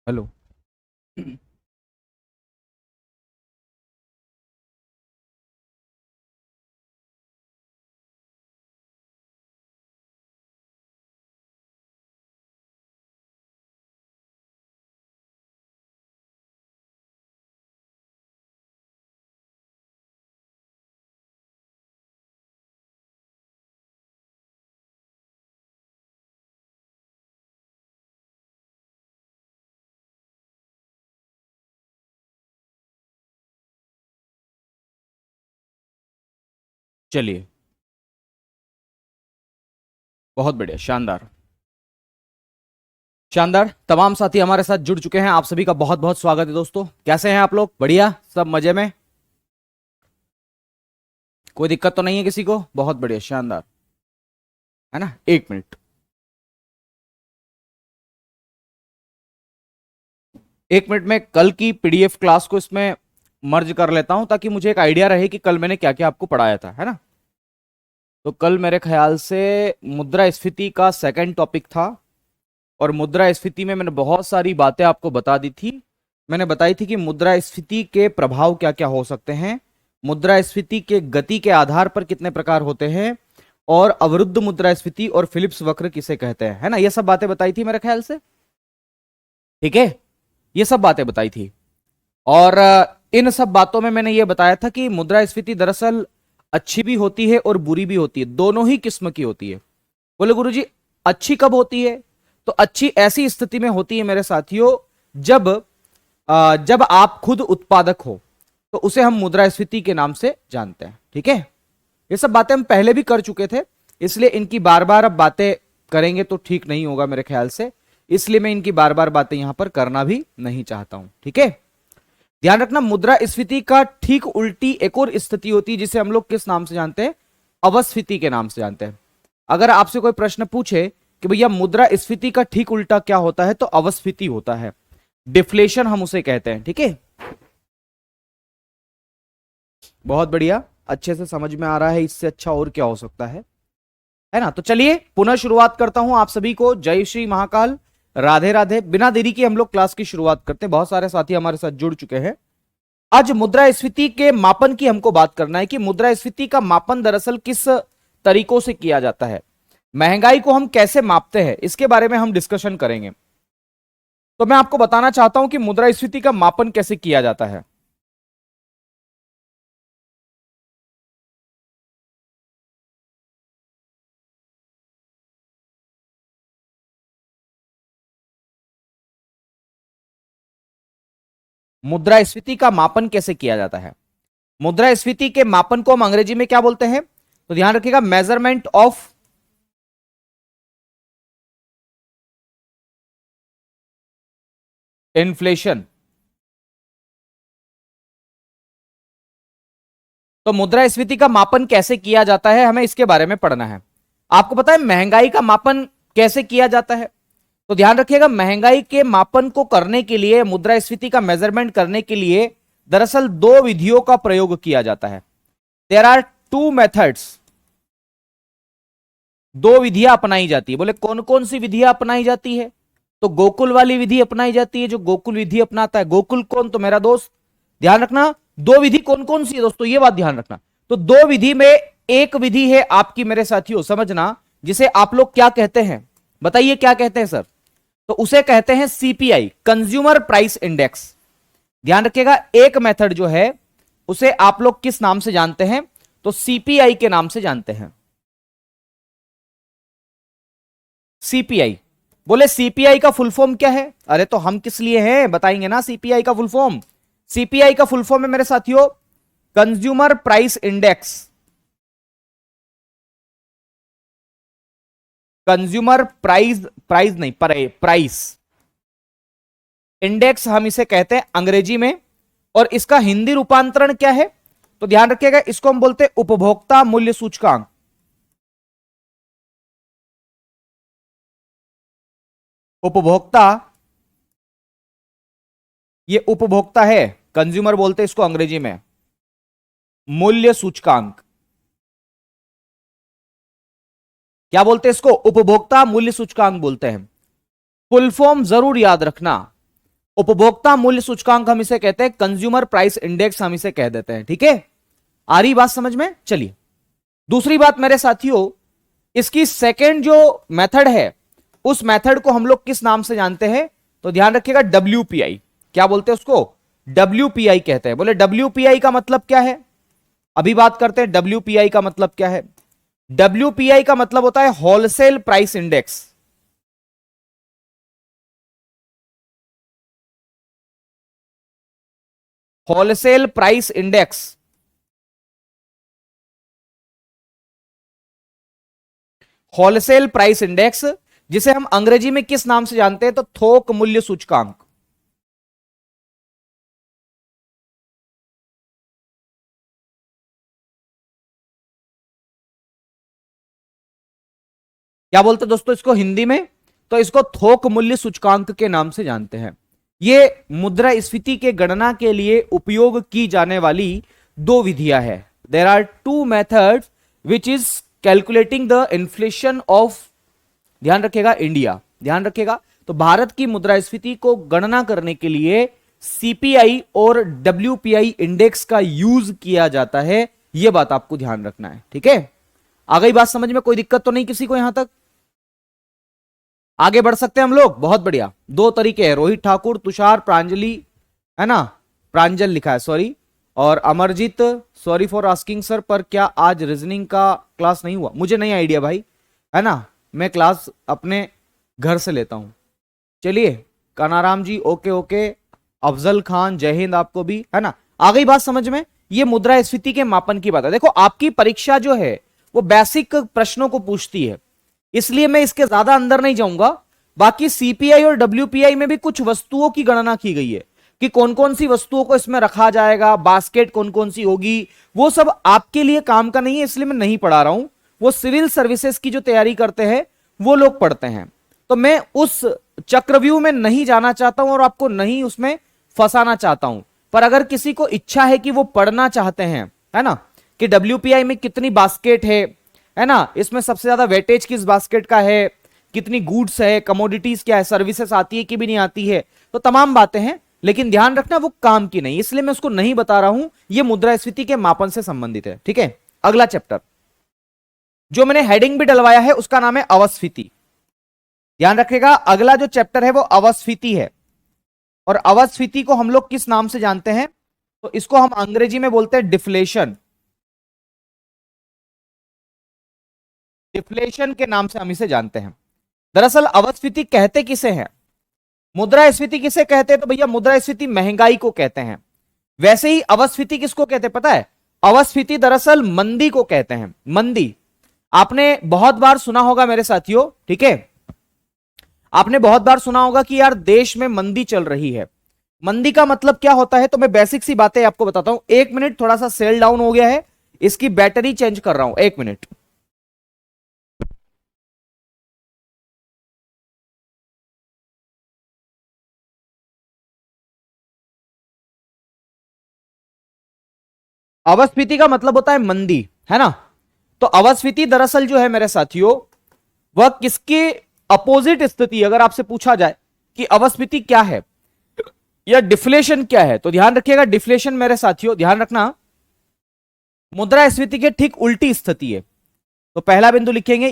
Hello. चलिए, बहुत बढ़िया, शानदार। शानदार। तमाम साथी हमारे साथ जुड़ चुके हैं, आप सभी का बहुत बहुत स्वागत है। दोस्तों, कैसे हैं आप लोग? बढ़िया, सब मजे में? कोई दिक्कत तो नहीं है किसी को? बहुत बढ़िया, शानदार। है ना? एक मिनट, एक मिनट में कल की पीडीएफ क्लास को इसमें मर्ज कर लेता हूं, ताकि मुझे एक आइडिया रहे कि कल मैंने क्या क्या आपको पढ़ाया था। है ना? तो कल मेरे ख्याल से मुद्रास्फीति का सेकंड टॉपिक था, और मुद्रास्फीति में मैंने बहुत सारी बातें आपको बता दी थी। मैंने बताई थी कि मुद्रास्फीति के प्रभाव क्या क्या हो सकते हैं, मुद्रास्फीति के गति के आधार पर कितने प्रकार होते हैं, और अवरुद्ध मुद्रास्फीति और फिलिप्स वक्र किसे कहते हैं। है ना? ये सब बातें बताई थी मेरे ख्याल से। ठीक है, ये सब बातें बताई थी। और इन सब बातों में मैंने ये बताया था कि मुद्रास्फीति दरअसल अच्छी भी होती है और बुरी भी होती है, दोनों ही किस्म की होती है। बोले गुरुजी, अच्छी कब होती है? तो अच्छी ऐसी स्थिति में होती है मेरे साथियों, जब जब आप खुद उत्पादक हो, तो उसे हम मुद्रास्फीति के नाम से जानते हैं। ठीक है, ये सब बातें हम पहले भी कर चुके थे, इसलिए इनकी बार बार अब बातें करेंगे तो ठीक नहीं होगा मेरे ख्याल से, इसलिए मैं इनकी बार बार बातें यहां पर करना भी नहीं चाहता हूं। ठीक है, ध्यान रखना, मुद्रास्फीति का ठीक उल्टी एक और स्थिति होती है, जिसे हम लोग किस नाम से जानते हैं? अवस्फीति के नाम से जानते हैं। अगर आपसे कोई प्रश्न पूछे कि भैया मुद्रास्फीति का ठीक उल्टा क्या होता है, तो अवस्फीति होता है, डिफ्लेशन हम उसे कहते हैं। ठीक है, बहुत बढ़िया, अच्छे से समझ में आ रहा है, इससे अच्छा और क्या हो सकता है ना? तो चलिए पुनः शुरुआत करता हूं। आप सभी को जय श्री महाकाल, राधे राधे। बिना देरी के हम लोग क्लास की शुरुआत करते हैं, बहुत सारे साथी हमारे साथ जुड़ चुके हैं। आज मुद्रास्फीति के मापन की हमको बात करना है कि मुद्रास्फीति का मापन दरअसल किस तरीकों से किया जाता है, महंगाई को हम कैसे मापते हैं, इसके बारे में हम डिस्कशन करेंगे। तो मैं आपको बताना चाहता हूं कि मुद्रास्फीति का मापन कैसे किया जाता है। मुद्रास्फीति का मापन कैसे किया जाता है? मुद्रास्फीति के मापन को हम अंग्रेजी में क्या बोलते हैं? तो ध्यान रखिएगा, मेजरमेंट ऑफ इन्फ्लेशन। तो मुद्रास्फीति का मापन कैसे किया जाता है, हमें इसके बारे में पढ़ना है। आपको पता है महंगाई का मापन कैसे किया जाता है? तो ध्यान रखिएगा, महंगाई के मापन को करने के लिए, मुद्रास्फीति का मेजरमेंट करने के लिए दरअसल दो विधियों का प्रयोग किया जाता है। देयर आर टू मेथड्स, दो विधियां अपनाई जाती है। बोले कौन कौन सी विधियां अपनाई जाती है? तो गोकुल वाली विधि अपनाई जाती है, जो गोकुल विधि अपनाता है। गोकुल कौन? तो मेरा दोस्त। ध्यान रखना, दो विधि कौन कौन सी है दोस्तों, ये बात ध्यान रखना। तो दो विधि में एक विधि है आपकी मेरे साथियों, समझना, जिसे आप लोग क्या कहते हैं? बताइए क्या कहते हैं सर? तो उसे कहते हैं सीपीआई, कंज्यूमर प्राइस इंडेक्स। ध्यान रखिएगा, एक मेथड जो है उसे आप लोग किस नाम से जानते हैं? तो सीपीआई के नाम से जानते हैं, सीपीआई। बोले सीपीआई का फुल फॉर्म क्या है? अरे तो हम किस लिए हैं, बताएंगे ना सीपीआई का फुल फॉर्म। सीपीआई का फुल फॉर्म है मेरे साथियों, consumer price index. Consumer price, price नहीं, प्राइस इंडेक्स हम इसे कहते हैं अंग्रेजी में। और इसका हिंदी रूपांतरण क्या है? तो ध्यान रखिएगा, इसको हम बोलते हैं उपभोक्ता मूल्य सूचकांक। उपभोक्ता, ये उपभोक्ता है, कंज्यूमर बोलते हैं इसको अंग्रेजी में, मूल्य सूचकांक। क्या बोलते हैं इसको? उपभोक्ता मूल्य सूचकांक बोलते हैं। फुल फॉर्म जरूर याद रखना, उपभोक्ता मूल्य सूचकांक हम इसे कहते हैं, कंज्यूमर प्राइस इंडेक्स हम इसे कह देते हैं। ठीक है, आ रही बात समझ में? चलिए दूसरी बात मेरे साथियों, इसकी सेकेंड जो मेथड है उस मेथड को हम लोग किस नाम से जानते हैं? तो ध्यान रखिएगा, WPI। क्या बोलते हैं उसको? WPI कहते हैं। बोले WPI का मतलब क्या है? अभी बात करते हैं WPI का मतलब क्या है। WPI का मतलब होता है wholesale price index. Wholesale price index, wholesale price index, जिसे हम अंग्रेजी में किस नाम से जानते हैं? तो थोक मूल्य सूचकांक। क्या बोलते हैं दोस्तों इसको हिंदी में? तो इसको थोक मूल्य सूचकांक के नाम से जानते हैं। ये मुद्रास्फीति के गणना के लिए उपयोग की जाने वाली दो विधियां हैं। There are two methods which is calculating the inflation of, ध्यान रखिएगा, इंडिया, ध्यान रखिएगा। तो भारत की मुद्रास्फीति को गणना करने के लिए CPI और WPI इंडेक्स का यूज किया जाता है। यह बात आपको ध्यान रखना है। ठीक है, आ गई बात समझ में? कोई दिक्कत तो नहीं किसी को यहां तक? आगे बढ़ सकते हैं हम लोग, बहुत बढ़िया। दो तरीके हैं, रोहित ठाकुर, तुषार, प्रांजलि, है ना, प्रांजल लिखा है, सॉरी, और Amarjeet, sorry for asking sir, पर क्या आज रीजनिंग का क्लास नहीं हुआ? मुझे नहीं आइडिया भाई, है ना, मैं क्लास अपने घर से लेता हूं। चलिए, कानाराम जी, ओके ओके, अफजल खान, जय हिंद आपको भी, है ना। आ गई बात समझ में? ये मुद्रास्फीति के मापन की बात है। देखो आपकी परीक्षा जो है वो बेसिक प्रश्नों को पूछती है, इसलिए मैं इसके ज्यादा अंदर नहीं जाऊंगा। बाकी CPI और WPI में भी कुछ वस्तुओं की गणना की गई है कि कौन कौन सी वस्तुओं को इसमें रखा जाएगा, बास्केट कौन कौन सी होगी, वो सब आपके लिए काम का नहीं है, इसलिए मैं नहीं पढ़ा रहा हूं। वो सिविल सर्विसेज की जो तैयारी करते हैं वो लोग पढ़ते हैं। तो मैं उस चक्रव्यूह में नहीं जाना चाहता हूं और आपको नहीं उसमें फंसाना चाहता हूं। पर अगर किसी को इच्छा है कि वो पढ़ना चाहते हैं, है ना, कि WPI में कितनी बास्केट है ना, इसमें सबसे ज्यादा वेटेज किस बास्केट का है, कितनी गुड्स है, कमोडिटीज क्या है, सर्विसेज आती है कि भी नहीं आती है, तो तमाम बातें हैं। लेकिन ध्यान रखना वो काम की नहीं, इसलिए मैं उसको नहीं बता रहा हूं। ये मुद्रास्फीति के मापन से संबंधित है। ठीक है, अगला चैप्टर जो मैंने हेडिंग भी डलवाया है उसका नाम है अवस्थिति। ध्यान रखिएगा, अगला जो चैप्टर है वो अवस्थिति है। और अवस्थिति को हम लोग किस नाम से जानते हैं? तो इसको हम अंग्रेजी में बोलते हैं डिफ्लेशन। डिफ्लेशन के नाम से हम इसे जानते हैं। दरअसल अवस्थिति कहते किसे हैं? मुद्रास्फीति किसे कहते हैं? तो भैया मुद्रास्फीति महंगाई को कहते हैं। वैसे ही अवस्थिति किसको कहते हैं पता है? अवस्थिति दरअसल मंदी को कहते हैं। मंदी आपने बहुत बार सुना होगा मेरे साथियों, ठीक है, आपने बहुत बार सुना होगा कि यार देश में मंदी चल रही है। मंदी का मतलब क्या होता है? तो मैं बेसिक सी बातें आपको बताता हूं। एक मिनट, थोड़ा सा सेल डाउन हो गया है, इसकी बैटरी चेंज कर रहा हूं, एक मिनट। अवस्थिति का मतलब होता है मंदी, है ना। तो अवस्थिति दरअसल जो है मेरे साथियों, वह किसके अपोजिट स्थिति, अगर आपसे पूछा जाए कि अवस्थिति क्या है या डिफ्लेशन क्या है, तो ध्यान रखिएगा, डिफ्लेशन मेरे साथियों, ध्यान रखना, मुद्रास्फीति के ठीक उल्टी स्थिति है। तो पहला बिंदु लिखेंगे,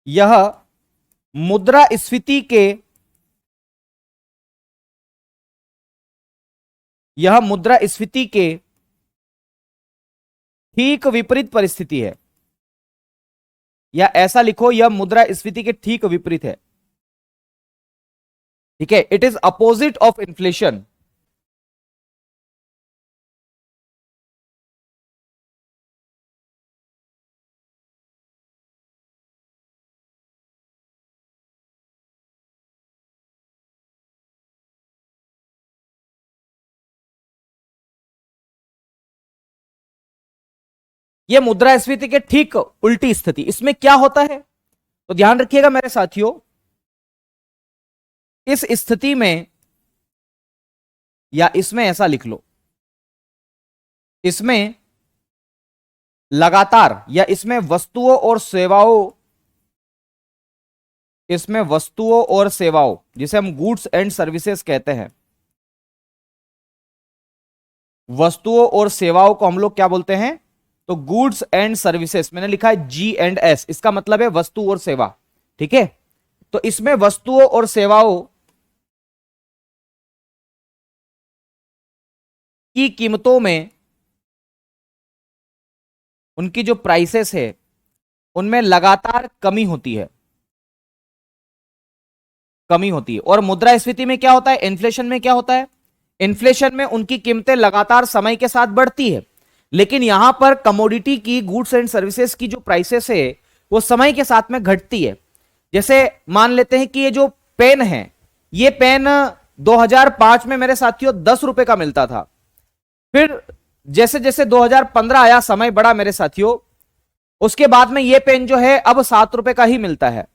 यह मुद्रास्फीति के, यह मुद्रास्फीति के ठीक विपरीत परिस्थिति है। या ऐसा लिखो, यह मुद्रास्फीति के ठीक विपरीत है। ठीक है, it is opposite of inflation. यह मुद्रास्फीति के ठीक उल्टी स्थिति, इसमें क्या होता है? तो ध्यान रखिएगा मेरे साथियों, इस स्थिति में, या इसमें ऐसा लिख लो, इसमें लगातार, या इसमें वस्तुओं और सेवाओं, इसमें वस्तुओं और सेवाओं, जिसे हम गुड्स एंड सर्विसेज कहते हैं, वस्तुओं और सेवाओं को हम लोग क्या बोलते हैं? तो गुड्स एंड सर्विसेज, मैंने लिखा है G&S, इसका मतलब है वस्तु और सेवा। ठीक है, तो इसमें वस्तुओं और सेवाओं की कीमतों में उनकी जो प्राइसेस है उनमें लगातार कमी होती है, कमी होती है। और मुद्रास्फीति में क्या होता है? इन्फ्लेशन में क्या होता है? इन्फ्लेशन में उनकी कीमतें लगातार समय के साथ बढ़ती है, लेकिन यहां पर कमोडिटी की, गुड्स एंड सर्विसेज की जो प्राइसेस है वो समय के साथ में घटती है। जैसे मान लेते हैं कि ये जो पेन है, ये पेन 2005 में मेरे साथियों 10 रुपए का मिलता था। फिर जैसे जैसे 2015 आया, समय बढ़ा मेरे साथियों, उसके बाद में ये पेन जो है अब 7 रुपए का ही मिलता है,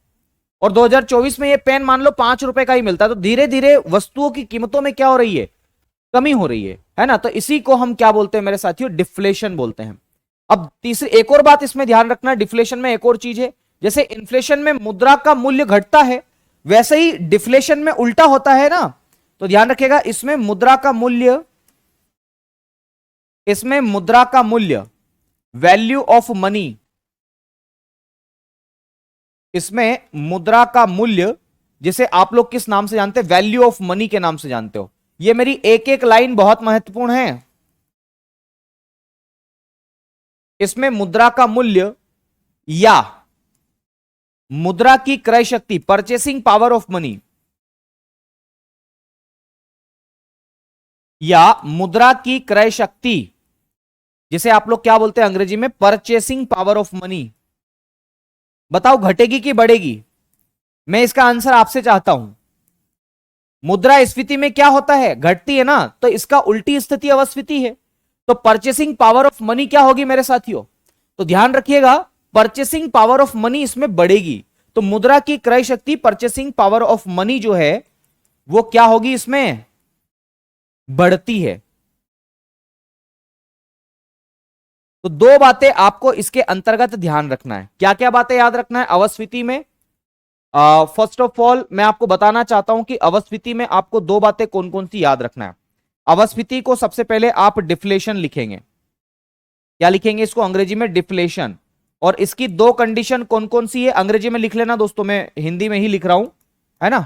और 2024 में ये पेन मान लो 5 रुपए का ही मिलता है। तो धीरे धीरे वस्तुओं की कीमतों में क्या हो रही है? कमी हो रही है ना। तो इसी को हम क्या बोलते हैं मेरे साथियों? डिफ्लेशन बोलते हैं। अब तीसरी एक और बात इसमें ध्यान रखना, डिफ्लेशन में एक और चीज है, जैसे इन्फ्लेशन में मुद्रा का मूल्य घटता है, वैसे ही डिफ्लेशन में उल्टा होता है ना। तो ध्यान रखिएगा, इसमें मुद्रा का मूल्य, इसमें मुद्रा का मूल्य, वैल्यू ऑफ मनी, इसमें मुद्रा का मूल्य, जिसे आप लोग किस नाम से जानते हैं? वैल्यू ऑफ मनी के नाम से जानते हो। ये मेरी एक एक लाइन बहुत महत्वपूर्ण है। इसमें मुद्रा का मूल्य या मुद्रा की क्रय शक्ति, परचेसिंग पावर ऑफ मनी, या मुद्रा की क्रय शक्ति, जिसे आप लोग क्या बोलते हैं अंग्रेजी में? परचेसिंग पावर ऑफ मनी, बताओ घटेगी कि बढ़ेगी? मैं इसका आंसर आपसे चाहता हूं। मुद्रास्फीति में क्या होता है? घटती है ना, तो इसका उल्टी स्थिति अवस्फीति है। तो परचेसिंग पावर ऑफ मनी क्या होगी मेरे साथियों? तो ध्यान रखिएगा, परचेसिंग पावर ऑफ मनी इसमें बढ़ेगी। तो मुद्रा की क्रय शक्ति, परचेसिंग पावर ऑफ मनी जो है वो क्या होगी? इसमें बढ़ती है। तो दो बातें आपको इसके अंतर्गत ध्यान रखना है। क्या क्या बातें याद रखना है अवस्फीति में? फर्स्ट ऑफ ऑल मैं आपको बताना चाहता हूं कि अवस्फीति में आपको दो बातें कौन कौन सी याद रखना है। अवस्फीति को सबसे पहले आप डिफ्लेशन लिखेंगे। क्या लिखेंगे इसको? अंग्रेजी में डिफ्लेशन। और इसकी दो कंडीशन कौन कौन सी है अंग्रेजी में लिख लेना दोस्तों, मैं हिंदी में ही लिख रहा हूं, है ना।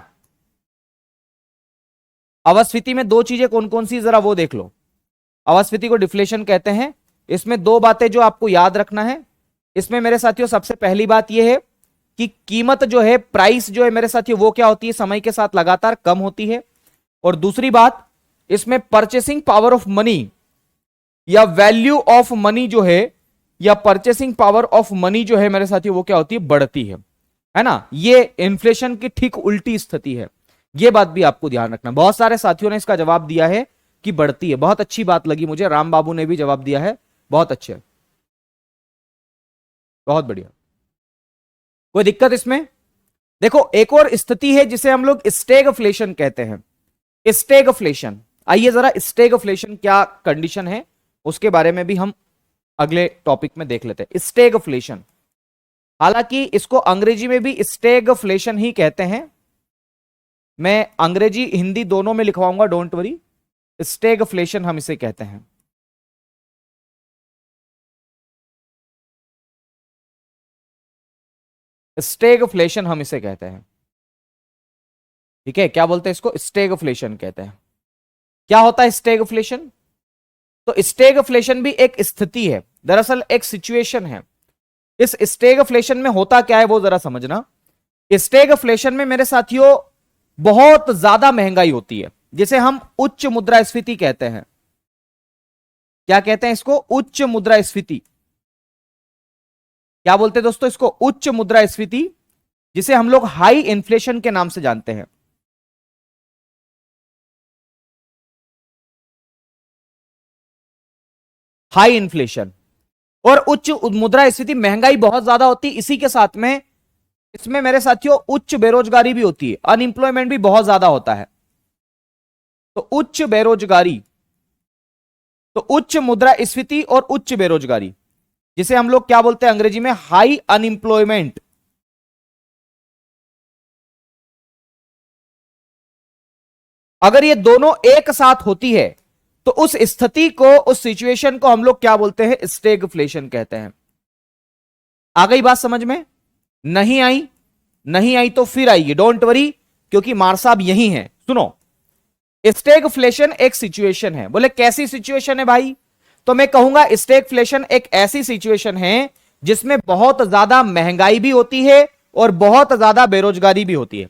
अवस्फीति में दो चीजें कौन कौन सी, जरा वो देख लो। अवस्फीति को डिफ्लेशन कहते हैं। इसमें दो बातें जो आपको याद रखना है, इसमें मेरे साथियों सबसे पहली बात यह है कि कीमत जो है, प्राइस जो है मेरे साथियों, वो क्या होती है? समय के साथ लगातार कम होती है। और दूसरी बात, इसमें परचेसिंग पावर ऑफ मनी या वैल्यू ऑफ मनी जो है, या परचेसिंग पावर ऑफ मनी जो है मेरे साथियों, वो क्या होती है? बढ़ती है ना। ये इन्फ्लेशन की ठीक उल्टी स्थिति है। ये बात भी आपको ध्यान रखना। बहुत सारे साथियों ने इसका जवाब दिया है कि बढ़ती है। बहुत अच्छी बात लगी मुझे, राम बाबू ने भी जवाब दिया है, बहुत अच्छे, बहुत बढ़िया। कोई दिक्कत इसमें? देखो एक और स्थिति है जिसे हम लोग स्टेगफ्लेशन कहते हैं। स्टेगफ्लेशन, आइए जरा स्टेगफ्लेशन क्या कंडीशन है उसके बारे में भी हम अगले टॉपिक में देख लेते हैं। स्टेगफ्लेशन, हालांकि इसको अंग्रेजी में भी स्टेगफ्लेशन ही कहते हैं। मैं अंग्रेजी हिंदी दोनों में लिखवाऊंगा, डोंट वरी। स्टेगफ्लेशन हम इसे कहते हैं। स्टेगफ्लेशन हम इसे कहते हैं। ठीक है, क्या बोलते हैं इसको? स्टेगफ्लेशन कहते हैं। क्या होता है स्टेगफ्लेशन? तो स्टेगफ्लेशन भी एक स्थिति है, दरअसल एक सिचुएशन है। इस स्टेगफ्लेशन में होता क्या है वो जरा समझना। स्टेगफ्लेशन में मेरे साथियों बहुत ज्यादा महंगाई होती है, जिसे हम उच्च मुद्रास्फीति कहते हैं। क्या कहते हैं इसको? उच्च मुद्रास्फीति। क्या बोलते हैं दोस्तों इसको? उच्च मुद्रास्फीति, जिसे हम लोग हाई इन्फ्लेशन के नाम से जानते हैं। हाई इन्फ्लेशन और उच्च मुद्रास्फीति, महंगाई बहुत ज्यादा होती है, इसी के साथ में इसमें मेरे साथियों उच्च बेरोजगारी भी होती है, अनएम्प्लॉयमेंट भी बहुत ज्यादा होता है। तो उच्च बेरोजगारी, तो उच्च मुद्रास्फीति और उच्च बेरोजगारी, जिसे हम लोग क्या बोलते हैं अंग्रेजी में? High unemployment. अगर ये दोनों एक साथ होती है तो उस स्थिति को, उस सिचुएशन को हम लोग क्या बोलते हैं? स्टेगफ्लेशन कहते हैं। आ गई बात समझ में? नहीं आई? नहीं आई तो फिर आइए, डोंट वरी, क्योंकि मार साहब यही है। सुनो, स्टेगफ्लेशन एक सिचुएशन है। बोले कैसी सिचुएशन है भाई? तो मैं कहूंगा स्टेगफ्लेशन एक ऐसी सिचुएशन है जिसमें बहुत ज्यादा महंगाई भी होती है और बहुत ज्यादा बेरोजगारी भी होती है।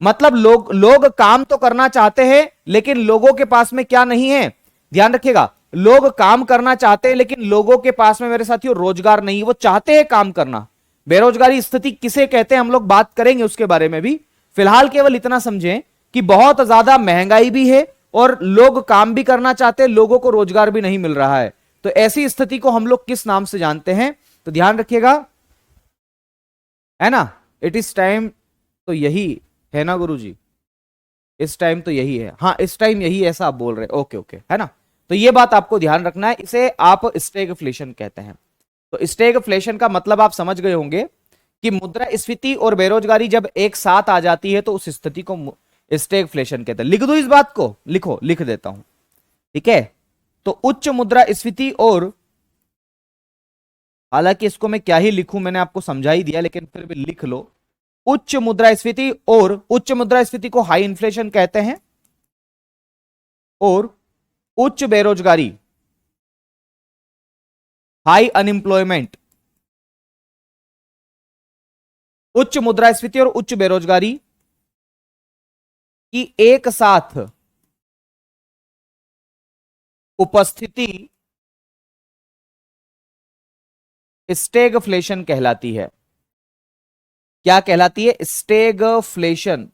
मतलब लोग काम तो करना चाहते हैं, लेकिन लोगों के पास में क्या नहीं है? ध्यान रखिएगा, लोग काम करना चाहते हैं लेकिन लोगों के पास में मेरे साथियों रोजगार नहीं है। वो चाहते हैं काम करना। बेरोजगारी स्थिति किसे कहते हैं हम लोग बात करेंगे उसके बारे में भी। फिलहाल केवल इतना समझें कि बहुत ज्यादा महंगाई भी है और लोग काम भी करना चाहते हैं, लोगों को रोजगार भी नहीं मिल रहा है। तो ऐसी स्थिति को हम लोग किस नाम से जानते हैं? तो ध्यान रखिएगा, है ना? इट इज टाइम, तो यही है ना गुरुजी? इस टाइम तो यही है, हाँ इस टाइम यही है, ऐसा आप बोल रहे हैं। ओके ओके, है ना? तो ये बात आपको ध्यान रखना है, इसे आप स्टेगफ्लेशन कहते हैं। तो स्टेगफ्लेशन का मतलब आप समझ गए होंगे कि मुद्रास्फीति और बेरोजगारी जब एक साथ आ जाती है तो उस स्थिति को स्टेगफ्लेशन कहते हैं। लिख दो इस बात को, लिखो, लिख देता हूं, ठीक है? तो उच्च मुद्रास्फीति और, हालांकि इसको मैं क्या ही लिखूं, मैंने आपको समझा ही दिया, लेकिन फिर भी लिख लो। उच्च मुद्रास्फीति, और उच्च मुद्रास्फीति को हाई इन्फ्लेशन कहते हैं, और उच्च बेरोजगारी, हाई अनएम्प्लॉयमेंट, उच्च मुद्रास्फीति और उच्च बेरोजगारी की एक साथ उपस्थिति स्टेगफ्लेशन कहलाती है। क्या कहलाती है? स्टेगफ्लेशन।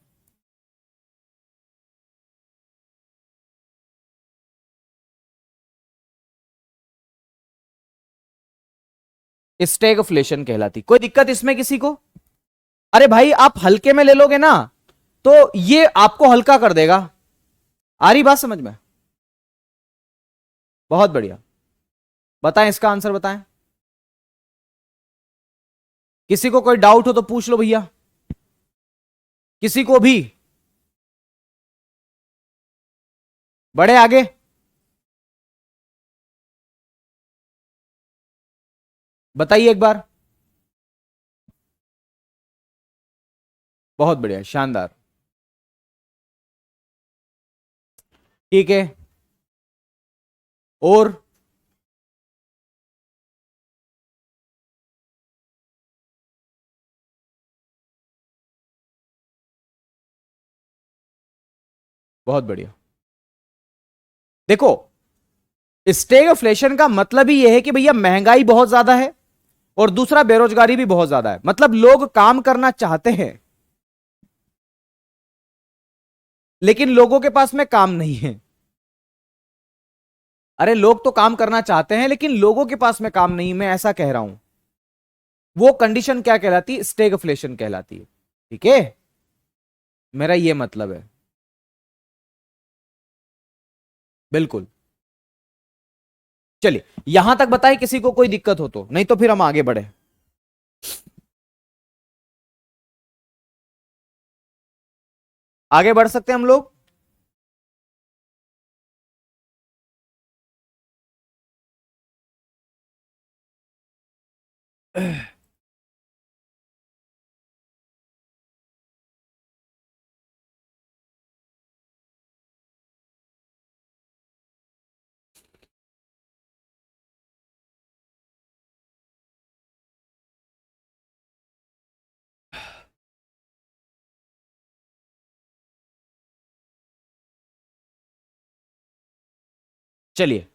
स्टेगफ्लेशन कहलाती। कोई दिक्कत इसमें किसी को? अरे भाई आप हल्के में ले लोगे ना तो ये आपको हल्का कर देगा। आ रही बात समझ में? बहुत बढ़िया। बताएं इसका आंसर, बताएं। किसी को कोई डाउट हो तो पूछ लो भैया, किसी को भी। बढ़े आगे। बताइए एक बार। बहुत बढ़िया, शानदार, ठीक है। और बहुत बढ़िया। देखो, स्टेगफ्लेशन का मतलब ही यह है कि भैया महंगाई बहुत ज्यादा है और दूसरा बेरोजगारी भी बहुत ज्यादा है। मतलब लोग काम करना चाहते हैं लेकिन लोगों के पास में काम नहीं है। अरे लोग तो काम करना चाहते हैं लेकिन लोगों के पास में काम नहीं, मैं ऐसा कह रहा हूं। वो कंडीशन क्या कहलाती है? स्टेगफ्लेशन कहलाती है, ठीक है? मेरा ये मतलब है, बिल्कुल। चलिए यहां तक बताएं, किसी को कोई दिक्कत हो तो, नहीं तो फिर हम आगे बढ़े। आगे बढ़ सकते हैं हम लोग। चलिए,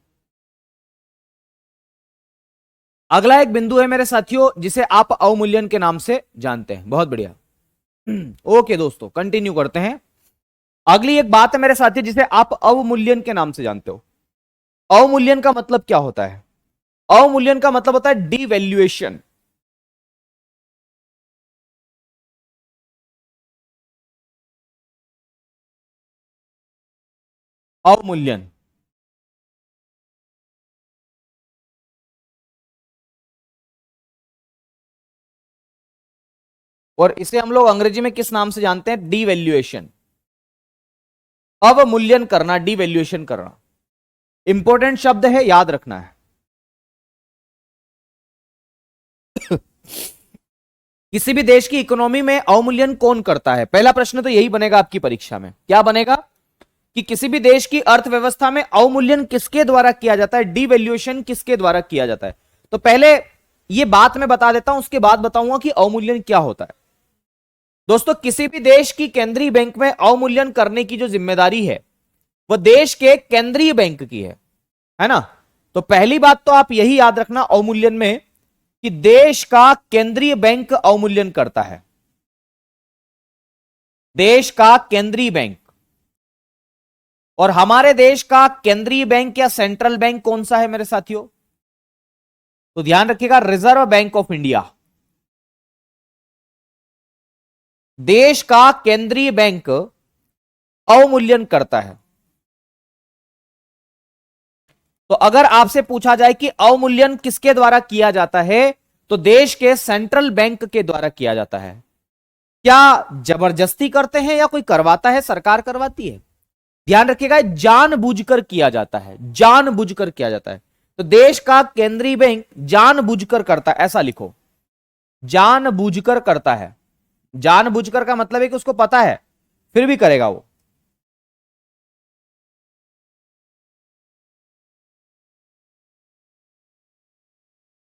अगला एक बिंदु है मेरे साथियों जिसे आप अवमूल्यन के नाम से जानते हैं। बहुत बढ़िया। ओके दोस्तों, कंटिन्यू करते हैं। अगली एक बात है मेरे साथी जिसे आप अवमूल्यन के नाम से जानते हो। अवमूल्यन का मतलब क्या होता है? अवमूल्यन का मतलब होता है डिवैल्यूएशन। अवमूल्यन, और इसे हम लोग अंग्रेजी में किस नाम से जानते हैं? डिवैल्यूएशन। अवमूल्यन करना, डिवैल्यूएशन करना। इंपॉर्टेंट शब्द है, याद रखना है। किसी भी देश की इकोनॉमी में अवमूल्यन कौन करता है? पहला प्रश्न तो यही बनेगा आपकी परीक्षा में। क्या बनेगा कि किसी भी देश की अर्थव्यवस्था में अवमूल्यन किसके द्वारा किया जाता है, डिवैल्यूएशन किसके द्वारा किया जाता है? तो पहले ये बात मैं बता देता हूं, उसके बाद बताऊंगा कि अवमूल्यन क्या होता है। दोस्तों, किसी भी देश की केंद्रीय बैंक में अवमूल्यन करने की जो जिम्मेदारी है वह देश के केंद्रीय बैंक की है ना। तो पहली बात तो आप यही याद रखना अवमूल्यन में कि देश का केंद्रीय बैंक अवमूल्यन करता है, देश का केंद्रीय बैंक। और हमारे देश का केंद्रीय बैंक या सेंट्रल बैंक कौन सा है मेरे साथियों? तो ध्यान रखिएगा, रिजर्व बैंक ऑफ इंडिया। देश का केंद्रीय बैंक अवमूल्यन करता है। तो अगर आपसे पूछा जाए कि अवमूल्यन किसके द्वारा किया जाता है, तो देश के सेंट्रल बैंक के द्वारा किया जाता है। क्या जबरदस्ती करते हैं या कोई करवाता है? सरकार करवाती है। ध्यान रखिएगा, जानबूझकर किया जाता है, जानबूझकर किया जाता है। तो देश का केंद्रीय बैंक जानबूझकर करता है, ऐसा लिखो, जानबूझकर करता है। जानबूझकर का मतलब है कि उसको पता है फिर भी करेगा वो।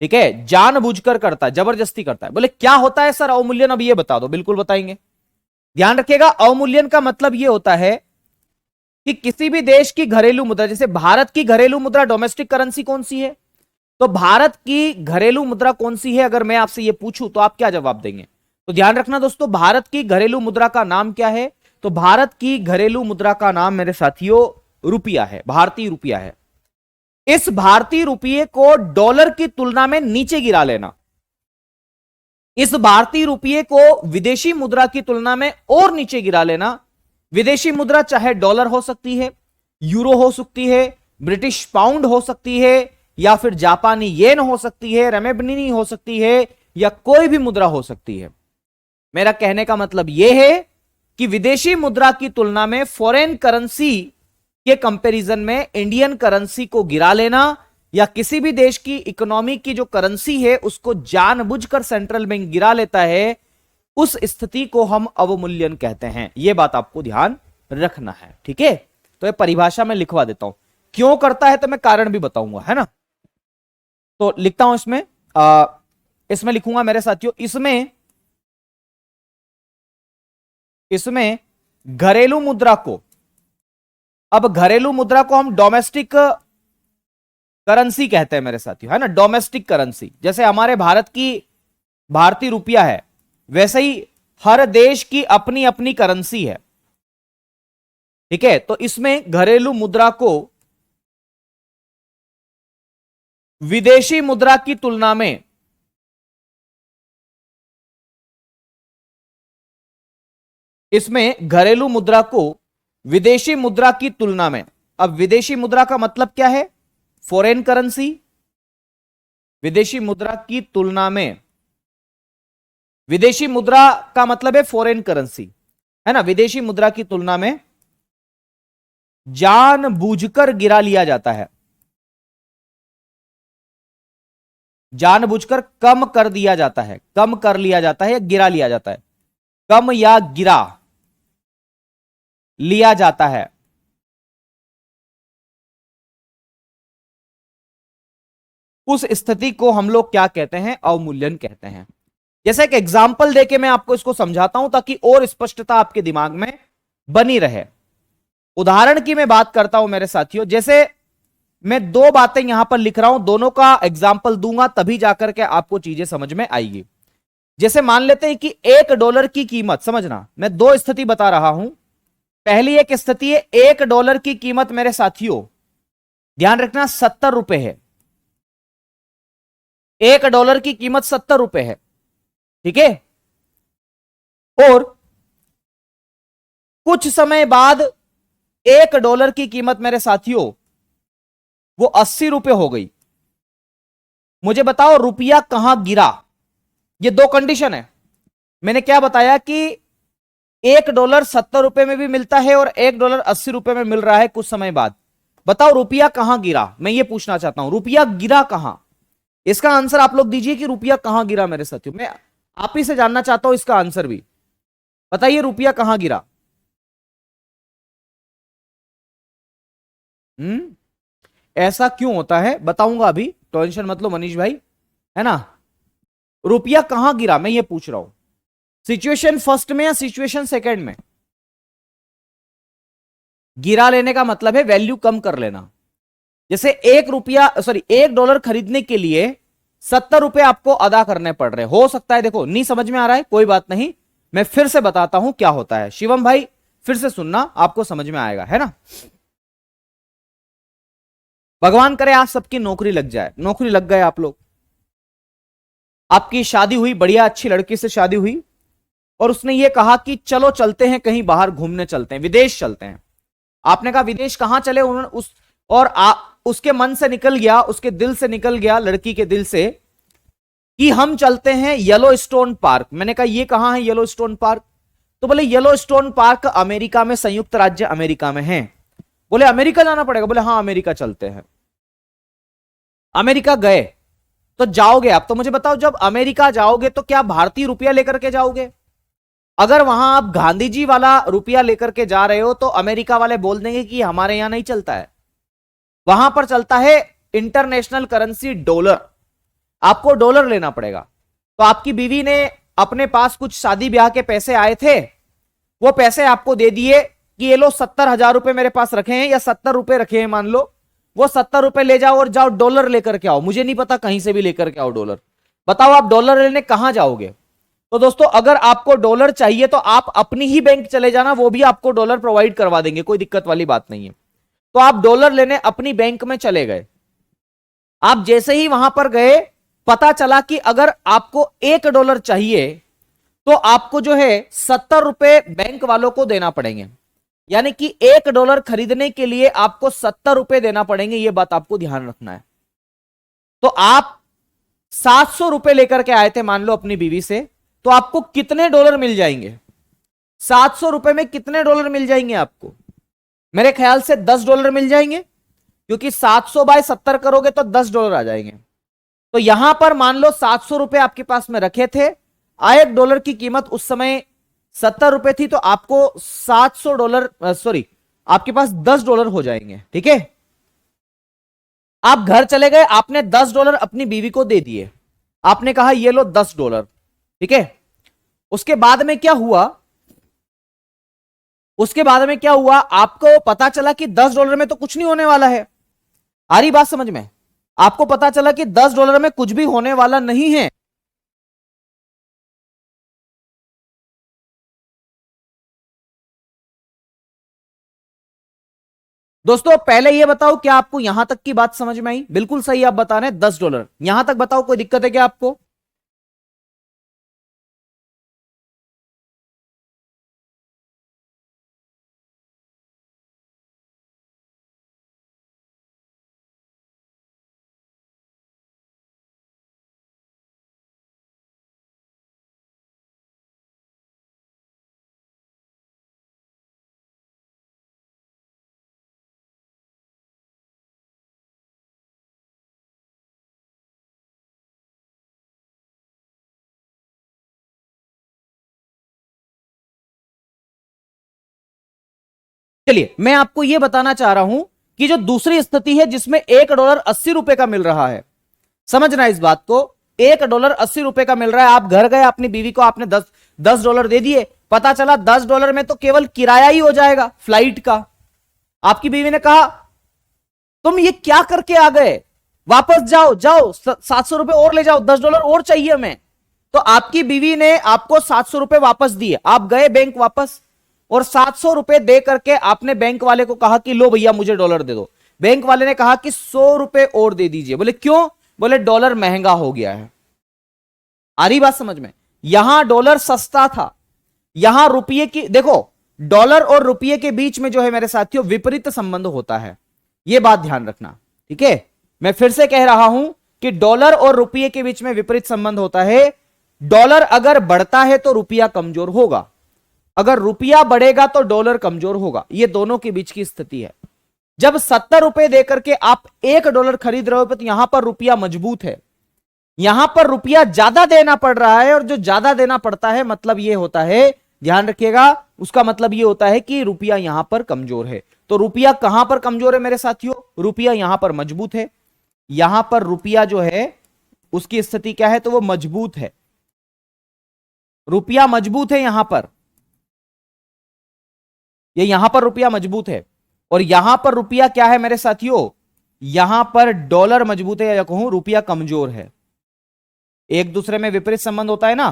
ठीक है, जानबूझकर करता है, जबरदस्ती करता है। बोले क्या होता है सर अवमूल्यन, अब ये बता दो। बिल्कुल बताएंगे। ध्यान रखिएगा, अवमूल्यन का मतलब ये होता है कि किसी भी देश की घरेलू मुद्रा, जैसे भारत की घरेलू मुद्रा डोमेस्टिक करेंसी कौन सी है, तो भारत की घरेलू मुद्रा कौन सी है अगर मैं आपसे ये पूछूं तो आप क्या जवाब देंगे? तो ध्यान रखना दोस्तों, भारत की घरेलू मुद्रा का नाम क्या है? तो भारत की घरेलू मुद्रा का नाम मेरे साथियों रुपया है, भारतीय रुपया है। इस भारतीय रुपये को डॉलर की तुलना में नीचे गिरा लेना, इस भारतीय रुपये को विदेशी मुद्रा की तुलना में और नीचे गिरा लेना। विदेशी मुद्रा चाहे डॉलर हो सकती है, यूरो हो सकती है, ब्रिटिश पाउंड हो सकती है, या फिर जापानी येन हो सकती है, रेमेबनी हो सकती है, या कोई भी मुद्रा हो सकती है। मेरा कहने का मतलब यह है कि विदेशी मुद्रा की तुलना में फॉरेन करेंसी के कंपैरिजन में इंडियन करेंसी को गिरा लेना, या किसी भी देश की इकोनॉमी की जो करेंसी है उसको जानबूझकर सेंट्रल बैंक गिरा लेता है, उस स्थिति को हम अवमूल्यन कहते हैं। यह बात आपको ध्यान रखना है। ठीक है, तो यह परिभाषा में लिखवा देता हूं। क्यों करता है तो मैं कारण भी बताऊंगा, है ना। तो लिखता हूं इसमें, इसमें लिखूंगा मेरे साथियों, इसमें घरेलू मुद्रा को, अब घरेलू मुद्रा को हम डोमेस्टिक करेंसी कहते हैं मेरे साथियों, है ना। डोमेस्टिक करेंसी, जैसे हमारे भारत की भारतीय रुपया है, वैसे ही हर देश की अपनी अपनी करेंसी है। ठीक है, तो इसमें घरेलू मुद्रा को विदेशी मुद्रा की तुलना में, इसमें घरेलू मुद्रा को विदेशी मुद्रा की तुलना में, अब विदेशी मुद्रा का मतलब क्या है? Foreign currency. विदेशी मुद्रा की तुलना में, विदेशी मुद्रा का मतलब है फॉरेन करेंसी, है ना। विदेशी मुद्रा की तुलना में जानबूझकर गिरा लिया जाता है, जानबूझकर कम कर दिया जाता है, कम कर लिया जाता है या गिरा लिया जाता है, कम या गिरा लिया जाता है। उस स्थिति को हम लोग क्या कहते हैं? अवमूल्यन कहते हैं। जैसे एक एग्जाम्पल देके मैं आपको इसको समझाता हूं ताकि और स्पष्टता आपके दिमाग में बनी रहे। उदाहरण की मैं बात करता हूं मेरे साथियों, जैसे मैं दो बातें यहां पर लिख रहा हूं, दोनों का एग्जाम्पल दूंगा तभी जाकर के आपको चीजें समझ में आएगी। जैसे मान लेते हैं कि $1 की कीमत, समझना मैं दो स्थिति बता रहा हूं। पहली एक स्थिति है, $1 की कीमत मेरे साथियों ध्यान रखना ₹70 है। $1 की कीमत ₹70 है। ठीक है, और कुछ समय बाद $1 की कीमत मेरे साथियों वो ₹80 हो गई। मुझे बताओ रुपया कहां गिरा? ये दो कंडीशन है। मैंने क्या बताया कि $1 70 में भी मिलता है और $1 80 में मिल रहा है कुछ समय बाद। बताओ रुपया कहां गिरा, मैं ये पूछना चाहता हूं, रुपया गिरा कहां? इसका आंसर आप लोग दीजिए कि रुपया कहां गिरा मेरे साथियों। मैं आप ही से जानना चाहता हूं इसका आंसर भी। बताइए रुपया कहां गिरा। ऐसा क्यों होता है बताऊंगा अभी, टेंशन मत लो मनीष भाई, है ना। रुपया कहां गिरा मैं ये पूछ रहा हूं, सिचुएशन फर्स्ट में या सिचुएशन सेकंड में? गिरा लेने का मतलब है वैल्यू कम कर लेना। जैसे $1 खरीदने के लिए $70 आपको अदा करने पड़ रहे हो सकता है। देखो नहीं समझ में आ रहा है, कोई बात नहीं, मैं फिर से बताता हूं क्या होता है। शिवम भाई फिर से सुनना, आपको समझ में आएगा, है ना। भगवान करे आप सबकी नौकरी लग जाए, नौकरी लग गए आप लोग, आपकी शादी हुई, बढ़िया अच्छी लड़की से शादी हुई, और उसने ये कहा कि चलो चलते हैं कहीं बाहर घूमने, चलते हैं विदेश चलते हैं। आपने कहा विदेश कहां चले, उन्होंने और उसके मन से निकल गया, उसके दिल से निकल गया, लड़की के दिल से, कि हम चलते हैं येलो स्टोन पार्क। मैंने कहा ये कहां है येलो स्टोन पार्क? तो बोले येलो स्टोन पार्क अमेरिका में, संयुक्त राज्य अमेरिका में है। बोले अमेरिका जाना पड़ेगा? बोले हाँ अमेरिका चलते हैं। अमेरिका गए तो जाओगे आप, तो मुझे बताओ जब अमेरिका जाओगे तो क्या भारतीय रुपया लेकर के जाओगे? अगर वहां आप गांधी जी वाला रुपया लेकर के जा रहे हो तो अमेरिका वाले बोल देंगे कि हमारे यहां नहीं चलता है, वहां पर चलता है इंटरनेशनल करेंसी डॉलर, आपको डॉलर लेना पड़ेगा। तो आपकी बीवी ने अपने पास कुछ शादी ब्याह के पैसे आए थे, वो पैसे आपको दे दिए कि ये लो 70,000 रुपए मेरे पास रखे हैं या 70 रुपए रखे हैं मान लो, वो 70 रुपए ले जाओ और जाओ डॉलर लेकर के आओ। मुझे नहीं पता, कहीं से भी लेकर के आओ डॉलर। बताओ आप डॉलर लेने कहां जाओगे? तो दोस्तों अगर आपको डॉलर चाहिए तो आप अपनी ही बैंक चले जाना, वो भी आपको डॉलर प्रोवाइड करवा देंगे, कोई दिक्कत वाली बात नहीं है। तो आप डॉलर लेने अपनी बैंक में चले गए। आप जैसे ही वहां पर गए, पता चला कि अगर आपको $1 चाहिए तो आपको जो है 70 रुपए बैंक वालों को देना पड़ेंगे, यानी कि $1 खरीदने के लिए आपको 70 रुपए देना पड़ेंगे। यह बात आपको ध्यान रखना है। तो आप 700 रुपए लेकर के आए थे मान लो अपनी बीवी से, तो आपको कितने डॉलर मिल जाएंगे? 700 रुपए में कितने डॉलर मिल जाएंगे आपको? मेरे ख्याल से $10 मिल जाएंगे, क्योंकि 700 बाय 70 करोगे तो $10 आ जाएंगे। तो यहां पर मान लो 700 रुपए आपके पास में रखे थे, $1 की कीमत उस समय 70 रुपए थी, तो आपको $700 सॉरी आपके पास $10 हो जाएंगे। ठीक है, आप घर चले गए, आपने $10 अपनी बीवी को दे दिए, आपने कहा ये लो $10। ठीक है, उसके बाद में क्या हुआ? उसके बाद में क्या हुआ, आपको पता चला कि $10 में तो कुछ नहीं होने वाला है। आ रही बात समझ में? आपको पता चला कि $10 में कुछ भी होने वाला नहीं है। दोस्तों पहले यह बताओ क्या आपको यहां तक की बात समझ में आई? बिल्कुल सही आप बता रहे हैं, $10 यहां तक बताओ, कोई दिक्कत है क्या आपको? चलिए मैं आपको यह बताना चाह रहा हूं कि जो दूसरी स्थिति है जिसमें $1 80 रुपए का मिल रहा है, समझना इस बात को, $1 80 रुपए का मिल रहा है। आप घर गए, अपनी बीवी को आपने दस डॉलर दे दिए, पता चला $10 में तो केवल किराया ही हो जाएगा फ्लाइट का। आपकी बीवी ने कहा तुम ये क्या करके आ गए, वापस जाओ, जाओ 700 रुपए और ले जाओ, $10 और चाहिए हमें। तो आपकी बीवी ने आपको 700 रुपए वापस दिए, आप गए बैंक वापस और 700 रुपए दे करके आपने बैंक वाले को कहा कि लो भैया मुझे डॉलर दे दो। बैंक वाले ने कहा कि 100 रुपए और दे दीजिए। बोले क्यों? बोले डॉलर महंगा हो गया है। आ रही बात समझ में? यहां डॉलर सस्ता था, यहां रुपये की, देखो डॉलर और रुपये के बीच में जो है मेरे साथियों विपरीत संबंध होता है, यह बात ध्यान रखना। ठीक है, मैं फिर से कह रहा हूं कि डॉलर और रुपये के बीच में विपरीत संबंध होता है। डॉलर अगर बढ़ता है तो रुपया कमजोर होगा, अगर रुपया बढ़ेगा तो डॉलर कमजोर होगा, ये दोनों के बीच की स्थिति है। जब 70 रुपए देकर के आप $1 खरीद रहे हो तो यहां पर रुपया मजबूत है, यहां पर रुपया ज्यादा देना पड़ रहा है, और जो ज्यादा देना पड़ता है मतलब ये होता है, ध्यान रखिएगा, उसका मतलब ये होता है कि रुपया यहां पर कमजोर है। तो रुपया कहां पर कमजोर है मेरे साथियों? रुपया यहां पर मजबूत है। यहां पर रुपया जो है उसकी स्थिति क्या है? तो वो मजबूत है, रुपया मजबूत है यहां पर, ये यहां पर रुपया मजबूत है, और यहां पर रुपया क्या है मेरे साथियों? यहां पर डॉलर मजबूत है, या कहूं रुपया कमजोर है। एक दूसरे में विपरीत संबंध होता है ना,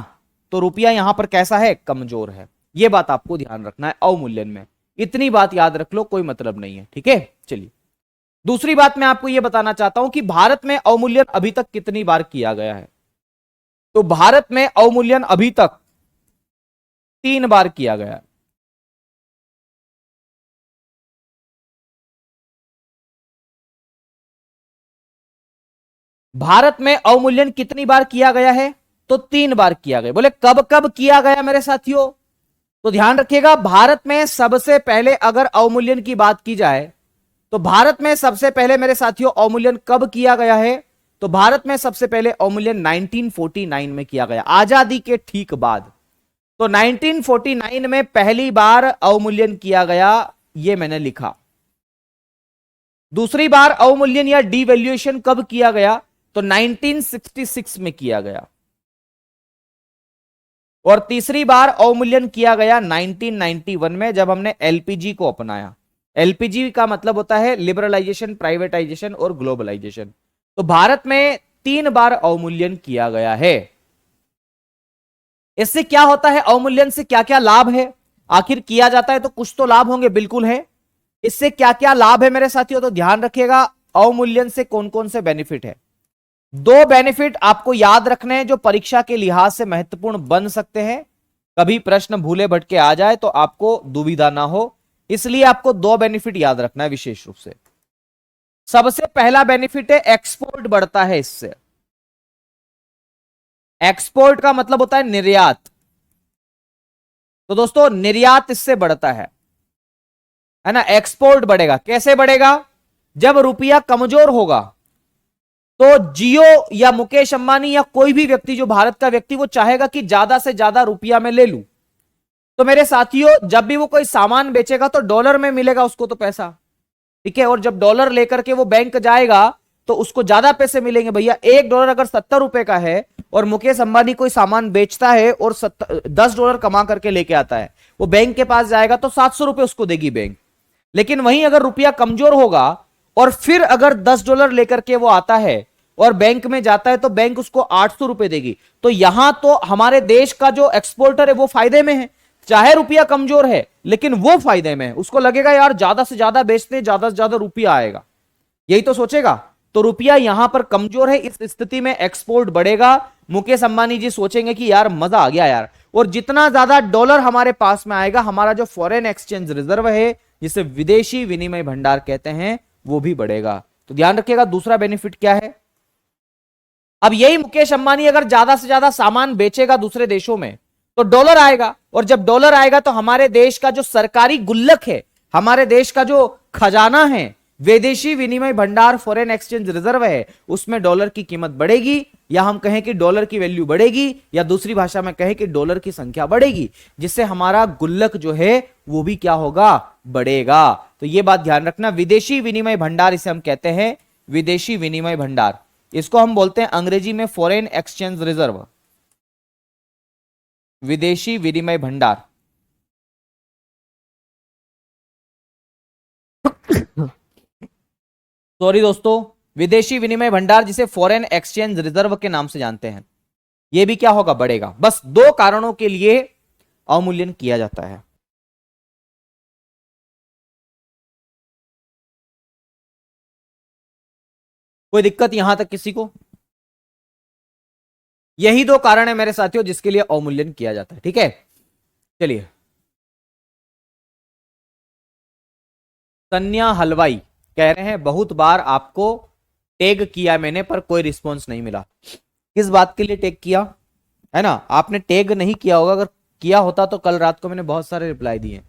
तो रुपया यहां पर कैसा है? कमजोर है। यह बात आपको ध्यान रखना है अवमूल्यन में, इतनी बात याद रख लो, कोई मतलब नहीं है, ठीक है। चलिए दूसरी बात मैं आपको यह बताना चाहता हूं कि भारत में अवमूल्यन अभी तक कितनी बार किया गया है। तो भारत में अवमूल्यन अभी तक 3 बार किया गया है। भारत में अवमूल्यन कितनी बार किया गया है? तो 3 बार किया गया। बोले कब कब किया गया मेरे साथियों? तो ध्यान रखिएगा, भारत में सबसे पहले अगर अवमूल्यन की बात की जाए तो भारत में सबसे पहले मेरे साथियों अवमूल्यन कब किया गया है? तो भारत में सबसे पहले अवमूल्यन 1949 में किया गया, आजादी के ठीक बाद। तो 1949 में पहली बार अवमूल्यन किया गया, यह मैंने लिखा। दूसरी बार अवमूल्यन या डिवैल्यूएशन कब किया गया? तो 1966 में किया गया। और तीसरी बार अवमूल्यन किया गया 1991 में, जब हमने एलपीजी को अपनाया। एलपीजी का मतलब होता है लिबरलाइजेशन, प्राइवेटाइजेशन और ग्लोबलाइजेशन। तो भारत में 3 बार अवमूल्यन किया गया है। इससे क्या होता है? अवमूल्यन से क्या क्या लाभ है? आखिर किया जाता है तो कुछ तो लाभ होंगे, बिल्कुल है। इससे क्या क्या लाभ है मेरे साथियों? तो ध्यान रखिएगा, अवमूल्यन से कौन कौन से बेनिफिट है। 2 बेनिफिट आपको याद रखने हैं जो परीक्षा के लिहाज से महत्वपूर्ण बन सकते हैं, कभी प्रश्न भूले भटके आ जाए तो आपको दुविधा ना हो, इसलिए आपको 2 बेनिफिट याद रखना है विशेष रूप से। सबसे पहला बेनिफिट है एक्सपोर्ट बढ़ता है इससे। एक्सपोर्ट का मतलब होता है निर्यात। तो दोस्तों निर्यात इससे बढ़ता है ना, एक्सपोर्ट बढ़ेगा। कैसे बढ़ेगा? जब रुपया कमजोर होगा तो जियो या मुकेश अंबानी या कोई भी व्यक्ति, जो भारत का व्यक्ति, वो चाहेगा कि ज्यादा से ज्यादा रुपया मैं ले लूं। तो मेरे साथियों जब भी वो कोई सामान बेचेगा तो डॉलर में मिलेगा उसको तो पैसा, ठीक है। और जब डॉलर लेकर के वो बैंक जाएगा तो उसको ज्यादा पैसे मिलेंगे। भैया $1 अगर 70 रुपए का है और मुकेश अंबानी कोई सामान बेचता है और $10 कमा करके लेके आता है, वो बैंक के पास जाएगा तो 700 रुपए उसको देगी बैंक। लेकिन वहीं अगर रुपया कमजोर होगा और फिर अगर $10 लेकर के वो आता है और बैंक में जाता है तो बैंक उसको 800 रुपए देगी। तो यहां तो हमारे देश का जो एक्सपोर्टर है वो फायदे में है, चाहे रुपया कमजोर है लेकिन वो फायदे में है। उसको लगेगा यार ज्यादा से ज्यादा बेचते, ज्यादा से ज्यादा रुपया आएगा, यही तो सोचेगा। तो रुपया यहां पर कमजोर है, इस स्थिति में एक्सपोर्ट बढ़ेगा। मुकेश अंबानी जी सोचेंगे कि यार मजा आ गया यार, और जितना ज्यादा डॉलर हमारे पास में आएगा, हमारा जो फॉरेन एक्सचेंज रिजर्व है जिसे विदेशी विनिमय भंडार कहते हैं, वो भी बढ़ेगा। तो ध्यान रखिएगा दूसरा बेनिफिट क्या है। अब यही मुकेश अंबानी अगर ज्यादा से ज्यादा सामान बेचेगा दूसरे देशों में तो डॉलर आएगा, और जब डॉलर आएगा तो हमारे देश का जो सरकारी गुल्लक है, हमारे देश का जो खजाना है, विदेशी विनिमय भंडार फॉरेन एक्सचेंज रिजर्व है, उसमें डॉलर की कीमत बढ़ेगी, या हम कहें कि डॉलर की वैल्यू बढ़ेगी, या दूसरी भाषा में कहें कि डॉलर की संख्या बढ़ेगी, जिससे हमारा गुल्लक जो है वो भी क्या होगा? बढ़ेगा। तो यह बात ध्यान रखना, विदेशी विनिमय भंडार इसे हम कहते हैं, विदेशी विनिमय भंडार। इसको हम बोलते हैं अंग्रेजी में फॉरेन एक्सचेंज रिजर्व, विदेशी विनिमय भंडार। सॉरी दोस्तों, विदेशी विनिमय भंडार जिसे फॉरेन एक्सचेंज रिजर्व के नाम से जानते हैं, यह भी क्या होगा? बढ़ेगा। बस 2 कारणों के लिए अवमूल्यन किया जाता है। कोई दिक्कत यहां तक किसी को? यही 2 कारण है मेरे साथियों जिसके लिए अवमूल्यन किया जाता है, ठीक है। चलिए, तन्या हलवाई कह रहे हैं बहुत बार आपको टैग किया मैंने पर कोई रिस्पॉन्स नहीं मिला। किस बात के लिए टैग किया है ना? आपने टैग नहीं किया होगा, अगर किया होता तो कल रात को मैंने बहुत सारे रिप्लाई दिए।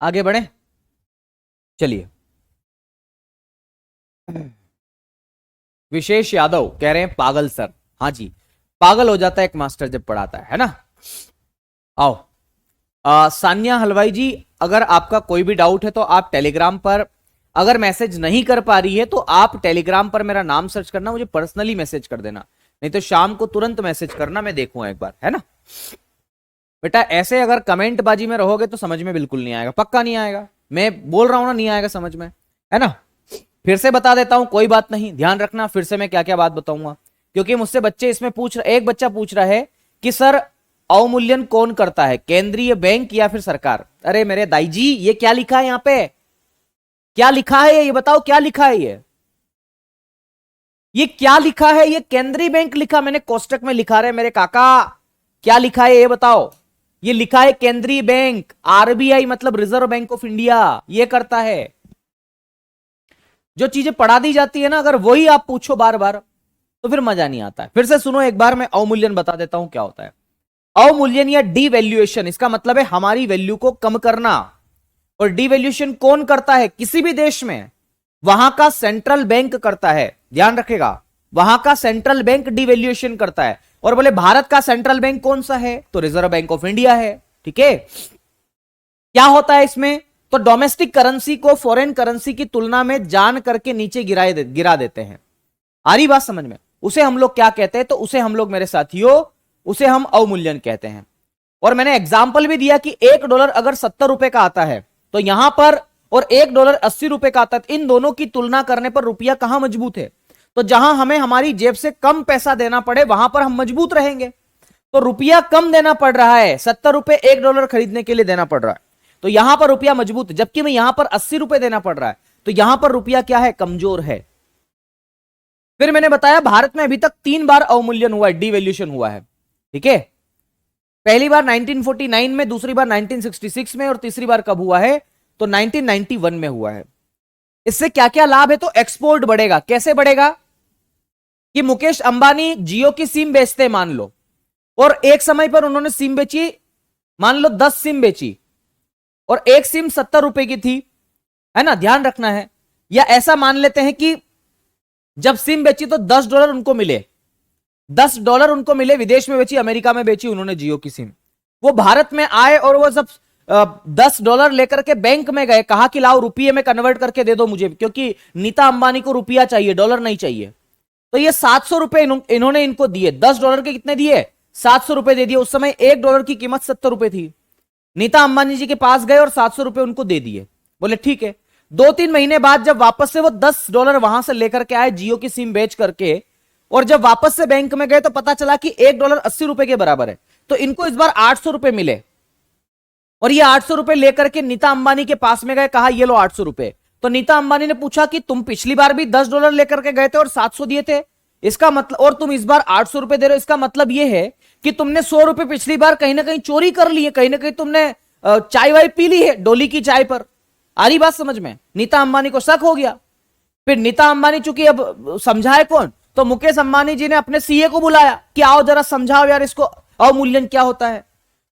आगे बढ़े, चलिए। विशेष यादव कह रहे हैं पागल सर। हाँ जी, पागल हो जाता है एक मास्टर जब पढ़ाता है ना। आओ, सान्या हलवाई जी, अगर आपका कोई भी डाउट है तो आप टेलीग्राम पर, अगर मैसेज नहीं कर पा रही है तो आप टेलीग्राम पर मेरा नाम सर्च करना, मुझे पर्सनली मैसेज कर देना, नहीं तो शाम को तुरंत मैसेज करना, मैं देखूंगा एक बार, है ना। बेटा ऐसे अगर कमेंट बाजी में रहोगे तो समझ में बिल्कुल नहीं आएगा, पक्का नहीं आएगा, मैं बोल रहा हूं ना, नहीं आएगा समझ में, है ना। फिर से बता देता हूं, कोई बात नहीं, ध्यान रखना फिर से मैं क्या क्या बात बताऊंगा, क्योंकि मुझसे बच्चे इसमें पूछ रहे, एक बच्चा पूछ रहा है कि सर अवमूल्यन कौन करता है, केंद्रीय बैंक या फिर सरकार। अरे मेरे दाई जी, ये क्या लिखा है यहाँ पे, क्या लिखा है ये बताओ, क्या लिखा है ये क्या लिखा है, ये केंद्रीय बैंक लिखा, मैंने कोष्टक में लिखा रहे मेरे काका, क्या लिखा है ये बताओ। ये लिखा है केंद्रीय बैंक, आरबीआई मतलब रिजर्व बैंक ऑफ इंडिया, ये करता है। जो चीजें पढ़ा दी जाती है ना, अगर वही आप पूछो बार बार तो फिर मजा नहीं आता है। फिर से सुनो एक बार, मैं अवमूल्यन बता देता हूं क्या होता है। अवमूल्यन या डीवैल्यूएशन, इसका मतलब है हमारी वैल्यू को कम करना। और डीवैल्यूएशन कौन करता है किसी भी देश में, वहां का सेंट्रल बैंक करता है, ध्यान रखेगा, वहां का सेंट्रल बैंक डीवैल्यूएशन करता है। और बोले भारत का सेंट्रल बैंक कौन सा है, तो रिजर्व बैंक ऑफ इंडिया है, ठीक है। क्या होता है इसमें, तो डोमेस्टिक करेंसी को फॉरेन करेंसी की तुलना में जान करके नीचे गिरा देते हैं। आ रही बात समझ में, उसे हम लोग क्या कहते हैं, तो उसे हम लोग मेरे साथियों, उसे हम अवमूल्यन कहते हैं। और मैंने एग्जाम्पल भी दिया कि $1 अगर 70 रुपए का आता है तो यहां पर, और $1 80 रुपए का आता है, इन दोनों की तुलना करने पर रुपया कहां मजबूत है, तो जहां हमें हमारी जेब से कम पैसा देना पड़े वहां पर हम मजबूत रहेंगे। तो रुपया कम देना पड़ रहा है, 70 रुपए $1 खरीदने के लिए देना पड़ रहा है, तो यहां पर रुपया मजबूत, जबकि मैं यहां पर 80 रुपए देना पड़ रहा है, तो यहां पर रुपया क्या है, कमजोर है। फिर मैंने बताया भारत में अभी तक 3 बार अवमूल्यन हुआ है, डिवैल्यूएशन हुआ है, ठीक है। पहली बार 1949 में, दूसरी बार 1966 में, और तीसरी बार कब हुआ है, तो 1991 में हुआ है। इससे क्या क्या लाभ है, तो एक्सपोर्ट बढ़ेगा। कैसे बढ़ेगा, कि मुकेश अंबानी जियो की सिम बेचते मान लो, और एक समय पर उन्होंने सिम बेची, मान लो 10 सिम बेची, और एक सिम 70 रुपए की थी, है ना, ध्यान रखना है। या ऐसा मान लेते हैं कि जब सिम बेची तो $10 उनको मिले, $10 उनको मिले, विदेश में बेची, अमेरिका में बेची उन्होंने जियो की सिम। वो भारत में आए और वो सब $10 लेकर के बैंक में गए, कहा कि लाओ रुपये में कन्वर्ट करके दे दो मुझे, क्योंकि नीता अंबानी को रुपया चाहिए, डॉलर नहीं चाहिए। तो ये 700 रुपए इन्होंने इनको दिए, $10 के कितने दिए, 700 रुपए दे दिए। उस समय $1 की कीमत 70 रुपए थी। नीता अंबानी जी के पास गए और 700 रुपए उनको दे दिए, बोले ठीक है। 2-3 महीने बाद जब वापस से वो $10 वहां से लेकर के आए जियो की सिम बेच करके, और जब वापस से बैंक में गए तो पता चला कि $1 80 रुपए के बराबर है, तो इनको इस बार 800 रुपए मिले। और ये 800 रुपए लेकर के नीता अंबानी के पास में गए, कहा ये लो 800 रुपए। तो नीता अंबानी ने पूछा कि तुम पिछली बार भी $10 लेकर के गए थे और 700 दिए थे, इसका मतलब, और तुम इस बार 800 रुपए दे रहे हो, इसका मतलब ये है कि तुमने 100 रुपए पिछली बार कहीं ना कहीं चोरी कर लिए, कहीं ना कहीं तुमने चाय वाय पी ली है डोली की चाय पर। आ रही बात समझ में, नीता अंबानी को शक हो गया। फिर नीता अंबानी चूंकि अब समझाए कौन, तो मुकेश अंबानी जी ने अपने सीए को बुलाया कि आओ जरा समझाओ यार इसको, अवमूल्यन क्या होता है।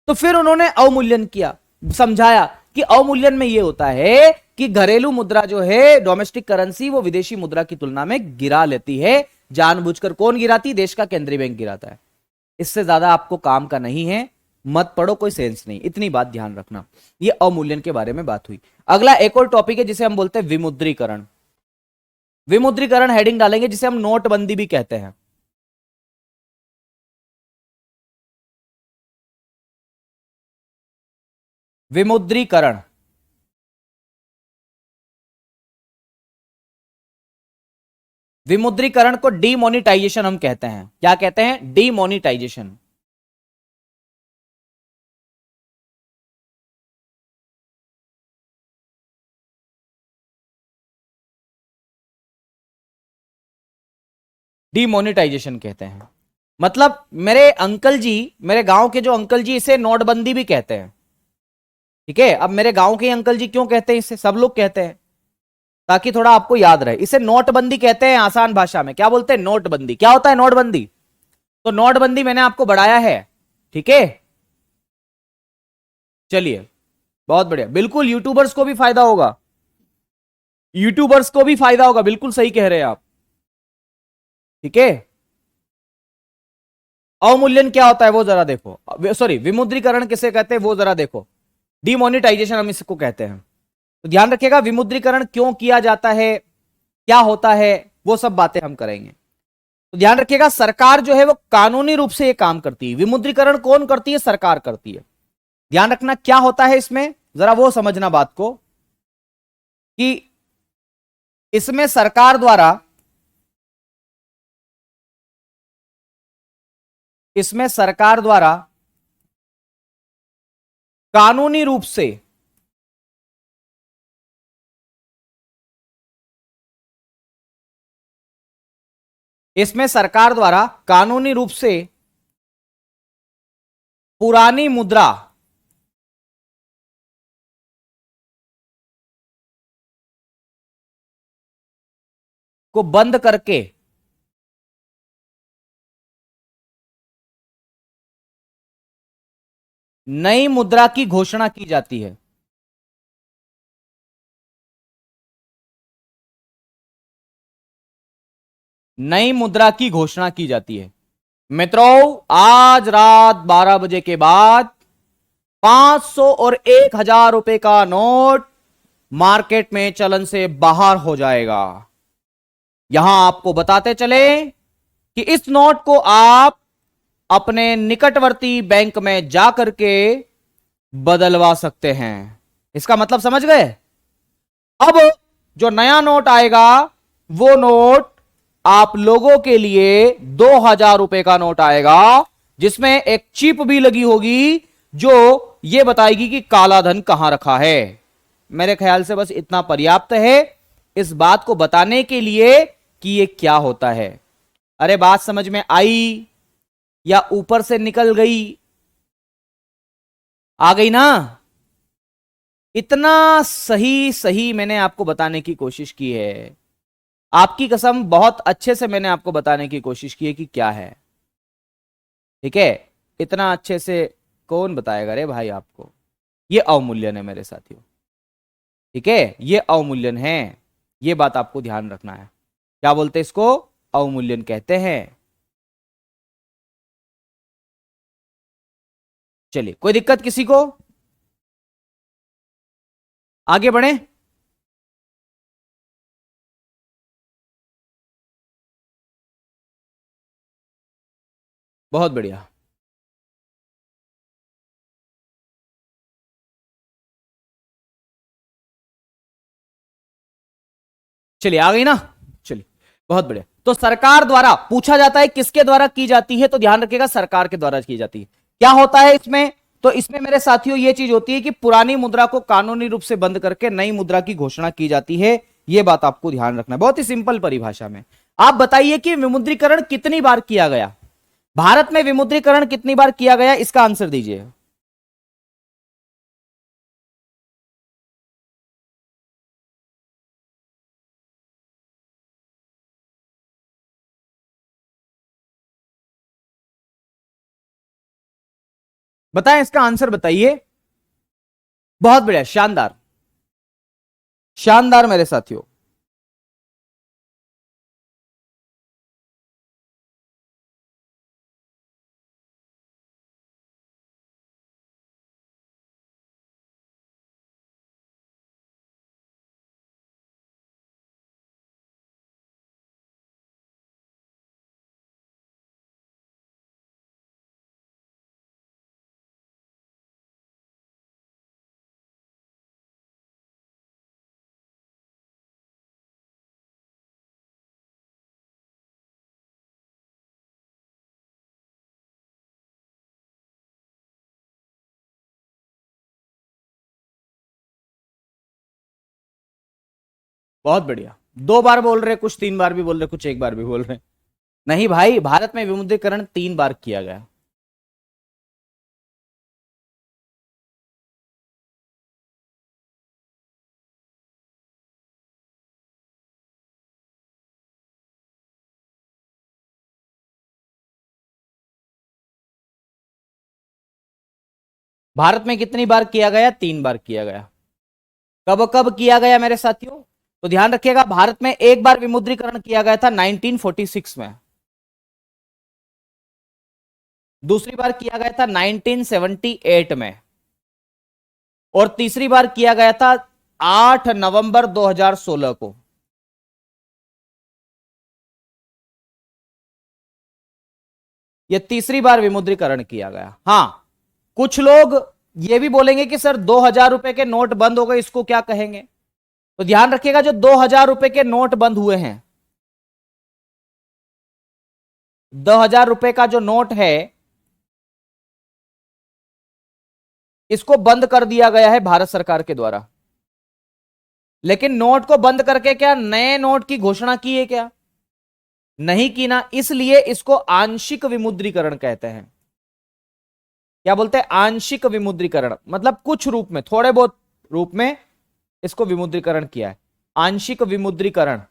तो फिर उन्होंने अवमूल्यन किया, समझाया कि अवमूल्यन में यह होता है कि घरेलू मुद्रा जो है, डोमेस्टिक करेंसी, वो विदेशी मुद्रा की तुलना में गिरा लेती है, जानबूझकर। कौन गिराती, देश का केंद्रीय बैंक गिराता है। इससे ज्यादा आपको काम का नहीं है, मत पढ़ो, कोई सेंस नहीं, इतनी बात ध्यान रखना। ये अवमूल्यन के बारे में बात हुई। अगला एक और टॉपिक है जिसे हम बोलते हैं विमुद्रीकरण। विमुद्रीकरण हेडिंग डालेंगे, जिसे हम नोटबंदी भी कहते हैं। विमुद्रीकरण, विमुद्रीकरण को डीमोनिटाइजेशन हम कहते हैं। क्या कहते हैं, डीमोनिटाइजेशन। डीमोनिटाइजेशन कहते हैं। मतलब मेरे अंकल जी, मेरे गांव के जो अंकल जी, इसे नोटबंदी भी कहते हैं। ठीक है, अब मेरे गांव के अंकल जी क्यों कहते हैं इसे, सब लोग कहते हैं ताकि थोड़ा आपको याद रहे। इसे नोटबंदी कहते हैं आसान भाषा में। क्या बोलते हैं? नोटबंदी। क्या होता है नोटबंदी? तो नोटबंदी मैंने आपको बढ़ाया है। ठीक है, चलिए, बहुत बढ़िया। बिल्कुल यूट्यूबर्स को भी फायदा होगा, यूट्यूबर्स को भी फायदा होगा, बिल्कुल सही कह रहे हैं आप। ठीक है, अवमूल्यन क्या होता है वो जरा देखो, सॉरी, विमुद्रीकरण किसे कहते हैं वो जरा देखो। डिमोनिटाइजेशन हम इसको कहते हैं। तो ध्यान रखिएगा, विमुद्रीकरण क्यों किया जाता है, क्या होता है, वो सब बातें हम करेंगे। तो ध्यान रखिएगा, सरकार जो है वो कानूनी रूप से ये काम करती है। विमुद्रीकरण कौन करती है? सरकार करती है। ध्यान रखना क्या होता है इसमें, जरा वो समझना बात को, कि इसमें सरकार द्वारा, इसमें सरकार द्वारा कानूनी रूप से इसमें सरकार द्वारा कानूनी रूप से पुरानी मुद्रा को बंद करके नई मुद्रा की घोषणा की जाती है। नई मुद्रा की घोषणा की जाती है। मित्रों, आज रात 12 बजे के बाद 500 और 1000 रुपए का नोट मार्केट में चलन से बाहर हो जाएगा। यहां आपको बताते चले कि इस नोट को आप अपने निकटवर्ती बैंक में जाकर के बदलवा सकते हैं। इसका मतलब समझ गए? अब जो नया नोट आएगा वो नोट आप लोगों के लिए 2000 रुपए का नोट आएगा, जिसमें एक चिप भी लगी होगी जो ये बताएगी कि काला धन कहां रखा है। मेरे ख्याल से बस इतना पर्याप्त है इस बात को बताने के लिए कि ये क्या होता है। अरे बात समझ में आई या ऊपर से निकल गई? आ गई ना? इतना सही सही मैंने आपको बताने की कोशिश की है, आपकी कसम, बहुत अच्छे से मैंने आपको बताने की कोशिश की है कि क्या है। ठीक है, इतना अच्छे से कौन बताएगा रे भाई आपको? ये अवमूल्यन है मेरे साथियों। ठीक है, ये अवमूल्यन है, ये बात आपको ध्यान रखना है। क्या बोलते हैं इसको? अवमूल्यन कहते हैं। चलिए, कोई दिक्कत किसी को? आगे बढ़े। बहुत बढ़िया। चलिए, आ गई ना? चलिए, बहुत बढ़िया। तो सरकार द्वारा पूछा जाता है, किसके द्वारा की जाती है? तो ध्यान रखिएगा, सरकार के द्वारा की जाती है। क्या होता है इसमें? तो इसमें मेरे साथियों ये चीज होती है कि पुरानी मुद्रा को कानूनी रूप से बंद करके नई मुद्रा की घोषणा की जाती है। यह बात आपको ध्यान रखना है, बहुत ही सिंपल परिभाषा में। आप बताइए कि विमुद्रीकरण कितनी बार किया गया? भारत में विमुद्रीकरण कितनी बार किया गया, इसका आंसर दीजिए। बताएं, इसका आंसर बताइए। बहुत बढ़िया, शानदार, शानदार मेरे साथियों। बहुत बढ़िया। दो बार बोल रहे, कुछ तीन बार भी बोल रहे, कुछ एक बार भी बोल रहे। नहीं भाई, भारत में विमुद्रीकरण 3 बार किया गया। भारत में कितनी बार किया गया? 3 बार किया गया। कब कब किया गया मेरे साथियों? तो ध्यान रखिएगा, भारत में एक बार विमुद्रीकरण किया गया था 1946 में, दूसरी बार किया गया था 1978 में, और तीसरी बार किया गया था 8 नवंबर 2016 को। यह तीसरी बार विमुद्रीकरण किया गया। हां, कुछ लोग ये भी बोलेंगे कि सर 2000 रुपए के नोट बंद हो गए, इसको क्या कहेंगे? तो ध्यान रखिएगा, जो 2000 रुपए के नोट बंद हुए हैं, 2000 रुपए का जो नोट है, इसको बंद कर दिया गया है भारत सरकार के द्वारा। लेकिन नोट को बंद करके क्या नए नोट की घोषणा की है क्या? नहीं की ना, इसलिए इसको आंशिक विमुद्रीकरण कहते हैं। क्या बोलते हैं? आंशिक विमुद्रीकरण, मतलब कुछ रूप में, थोड़े बहुत रूप में इसको विमुद्रीकरण किया है, आंशिक विमुद्रीकरण।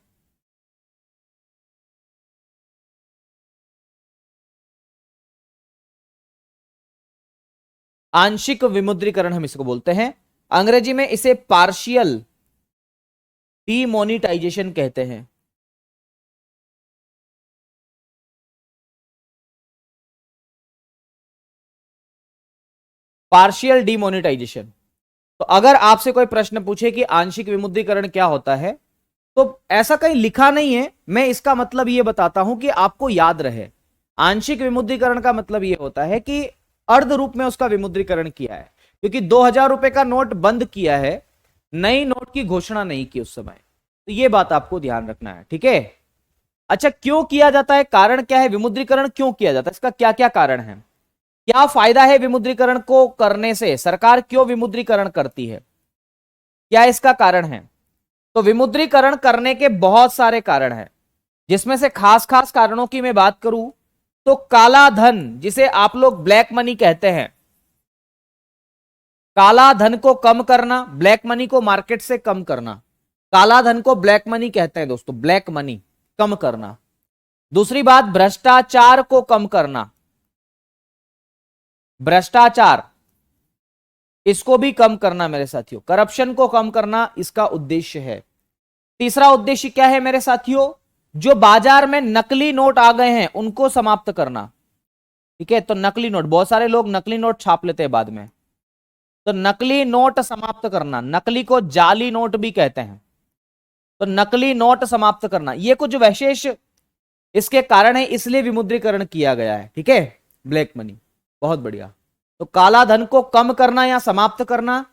आंशिक विमुद्रीकरण हम इसको बोलते हैं, अंग्रेजी में इसे पार्शियल डीमोनिटाइजेशन कहते हैं। Partial demonetisation. तो अगर आपसे कोई प्रश्न पूछे कि आंशिक विमुद्रीकरण क्या होता है, तो ऐसा कहीं लिखा नहीं है, मैं इसका मतलब यह बताता हूं कि आपको याद रहे। आंशिक विमुद्रीकरण का मतलब यह होता है कि अर्ध रूप में उसका विमुद्रीकरण किया है, क्योंकि 2000 रुपए का नोट बंद किया है, नई नोट की घोषणा नहीं की उस समय। तो यह बात आपको ध्यान रखना है, ठीक है। अच्छा, क्यों किया जाता है? कारण क्या है? विमुद्रीकरण क्यों किया जाता है? इसका क्या क्या कारण है? क्या फायदा है विमुद्रीकरण को करने से? सरकार क्यों विमुद्रीकरण करती है? क्या इसका कारण है? तो विमुद्रीकरण करने के बहुत सारे कारण हैं, जिसमें से खास खास कारणों की मैं बात करूं तो काला धन, जिसे आप लोग ब्लैक मनी कहते हैं, काला धन को कम करना, ब्लैक मनी को मार्केट से कम करना। काला धन को ब्लैक मनी कहते हैं दोस्तों, ब्लैक मनी कम करना। दूसरी बात, भ्रष्टाचार को कम करना, भ्रष्टाचार इसको भी कम करना मेरे साथियों, करप्शन को कम करना इसका उद्देश्य है। तीसरा उद्देश्य क्या है मेरे साथियों? जो बाजार में नकली नोट आ गए हैं उनको समाप्त करना, ठीक है। तो नकली नोट, बहुत सारे लोग नकली नोट छाप लेते हैं बाद में, तो नकली नोट समाप्त करना, नकली को जाली नोट भी कहते हैं, तो नकली नोट समाप्त करना, ये कुछ विशेष इसके कारण है, इसलिए विमुद्रीकरण किया गया है, ठीक है। ब्लैक मनी, बहुत बढ़िया। तो काला धन को कम करना या समाप्त करना,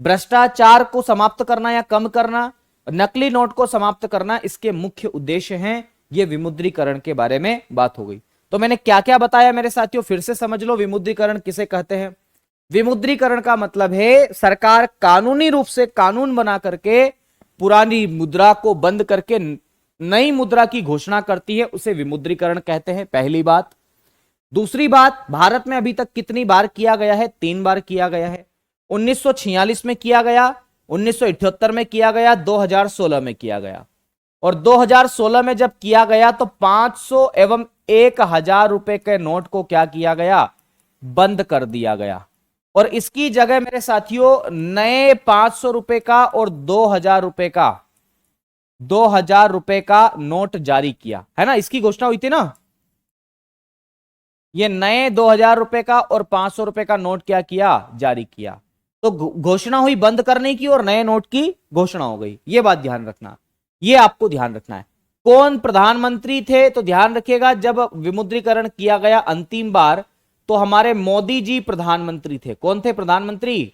भ्रष्टाचार को समाप्त करना या कम करना, नकली नोट को समाप्त करना, इसके मुख्य उद्देश्य हैं। ये विमुद्रीकरण के बारे में बात हो गई। तो मैंने क्या क्या बताया मेरे साथियों, फिर से समझ लो। विमुद्रीकरण किसे कहते हैं? विमुद्रीकरण का मतलब है सरकार कानूनी रूप से कानून बना करके पुरानी मुद्रा को बंद करके नई मुद्रा की घोषणा करती है, उसे विमुद्रीकरण कहते हैं, पहली बात। दूसरी बात, भारत में अभी तक कितनी बार किया गया है? 3 बार किया गया है। 1946 में किया गया, 1978 में किया गया, 2016 में किया गया। और 2016 में जब किया गया तो 500 एवं 1000 रुपए के नोट को क्या किया गया? बंद कर दिया गया। और इसकी जगह मेरे साथियों नए 500 रुपए का और 2000 रुपए का, 2000 रुपए का नोट जारी किया, है ना। इसकी घोषणा हुई थी ना, ये नए 2000 रुपए का और 500 रुपए का नोट क्या किया? जारी किया। तो घोषणा हुई बंद करने की और नए नोट की घोषणा हो गई। ये बात ध्यान रखना, ये आपको ध्यान रखना है। कौन प्रधानमंत्री थे? तो ध्यान रखिएगा, जब विमुद्रीकरण किया गया अंतिम बार तो हमारे मोदी जी प्रधानमंत्री थे। कौन थे प्रधानमंत्री?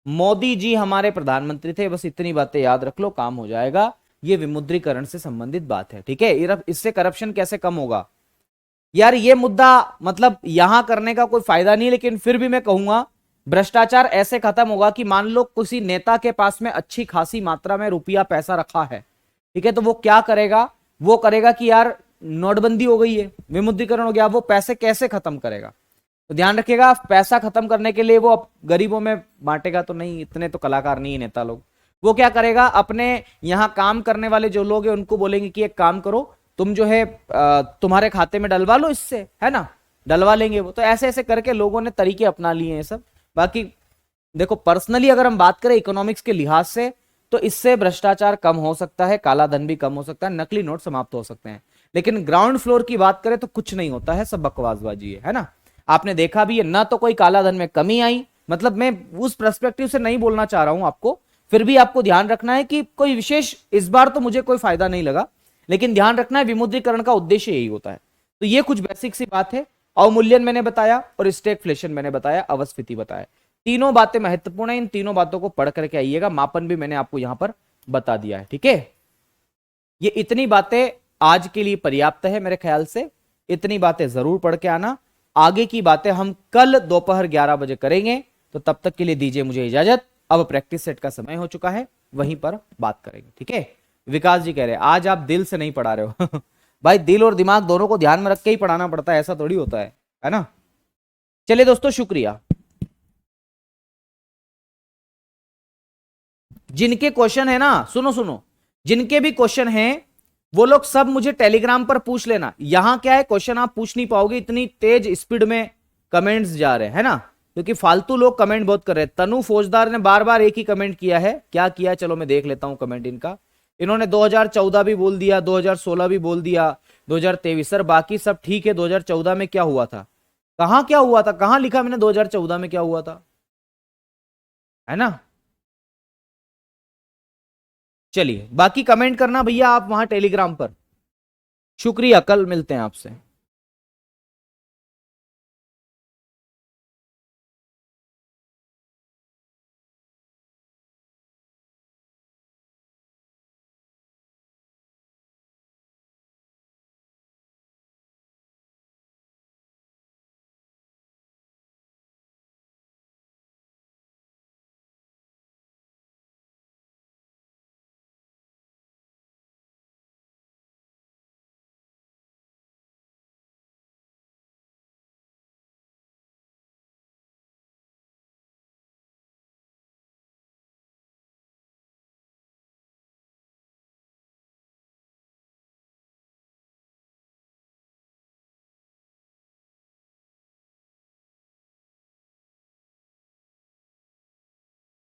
मोदी जी हमारे प्रधानमंत्री थे। बस इतनी बातें याद रख लो, काम हो जाएगा। ये विमुद्रीकरण से संबंधित बात है, ठीक है। इससे करप्शन कैसे कम होगा यार, ये मुद्दा मतलब यहां करने का कोई फायदा नहीं, लेकिन फिर भी मैं कहूंगा भ्रष्टाचार ऐसे खत्म होगा कि मान लो किसी नेता के पास में अच्छी खासी मात्रा में रुपया पैसा रखा है, ठीक है, तो वो क्या करेगा? वो करेगा कि यार नोटबंदी हो गई है, विमुद्रीकरण हो गया, वो पैसे कैसे खत्म करेगा? तो ध्यान रखिएगा, पैसा खत्म करने के लिए वो गरीबों में बांटेगा तो नहीं, इतने तो कलाकार नहीं है नेता लोग। वो क्या करेगा, अपने यहां काम करने वाले जो लोग हैं उनको बोलेंगे कि एक काम करो, तुम जो है तुम्हारे खाते में डलवा लो इससे, है ना, डलवा लेंगे वो। तो ऐसे ऐसे करके लोगों ने तरीके अपना लिए हैं सब। बाकी देखो, पर्सनली अगर हम बात करें इकोनॉमिक्स के लिहाज से, तो इससे भ्रष्टाचार कम हो सकता है, काला धन भी कम हो सकता है, नकली नोट समाप्त हो सकते हैं। लेकिन ग्राउंड फ्लोर की बात करें तो कुछ नहीं होता है, सब बकवासबाजी है ना। आपने देखा भी है ना, तो कोई काला धन में कमी आई, मतलब मैं उस पर्सपेक्टिव से नहीं बोलना चाह रहा हूं आपको, फिर भी आपको ध्यान रखना है कि कोई विशेष, इस बार तो मुझे कोई फायदा नहीं लगा, लेकिन ध्यान रखना है विमुद्रीकरण का उद्देश्य यही होता है। तो ये कुछ बेसिक सी बात है। अवमूल्यन मैंने बताया और स्टैगफ्लेशन मैंने बताया, अवस्थिति बताया, तीनों बातें महत्वपूर्ण है। इन तीनों बातों को पढ़ करके आइएगा। मापन भी मैंने आपको यहां पर बता दिया है, ठीक है। ये इतनी बातें आज के लिए पर्याप्त है मेरे ख्याल से, इतनी बातें जरूर पढ़ के आना। आगे की बातें हम कल दोपहर 11 बजे करेंगे, तो तब तक के लिए दीजिए मुझे इजाजत। अब प्रैक्टिस सेट का समय हो चुका है, वहीं पर बात करेंगे, ठीक है। विकास जी कह रहे हैं आज आप दिल से नहीं पढ़ा रहे हो भाई, दिल और दिमाग दोनों को ध्यान में रख के ही पढ़ाना पड़ता है, ऐसा थोड़ी होता है ना। चलिए दोस्तों, शुक्रिया। जिनके क्वेश्चन है ना, सुनो सुनो, जिनके भी क्वेश्चन हैं वो लोग सब मुझे टेलीग्राम पर पूछ लेना। यहां क्या है, क्वेश्चन आप पूछ नहीं पाओगे, इतनी तेज स्पीड में कमेंट्स जा रहे हैं, है ना, क्योंकि फालतू लोग कमेंट बहुत कर रहे हैं। तनु फौजदार ने बार बार एक ही कमेंट किया है, क्या किया, चलो मैं देख लेता हूं कमेंट इनका। इन्होंने 2014 भी बोल दिया, 2016 भी बोल दिया, 2023। सर बाकी सब ठीक है, 2014 में क्या हुआ था, कहां क्या हुआ था, कहां लिखा मैंने 2014 में क्या हुआ था, है ना। चलिए बाकी कमेंट करना भैया आप वहां टेलीग्राम पर। शुक्रिया, कल मिलते हैं आपसे।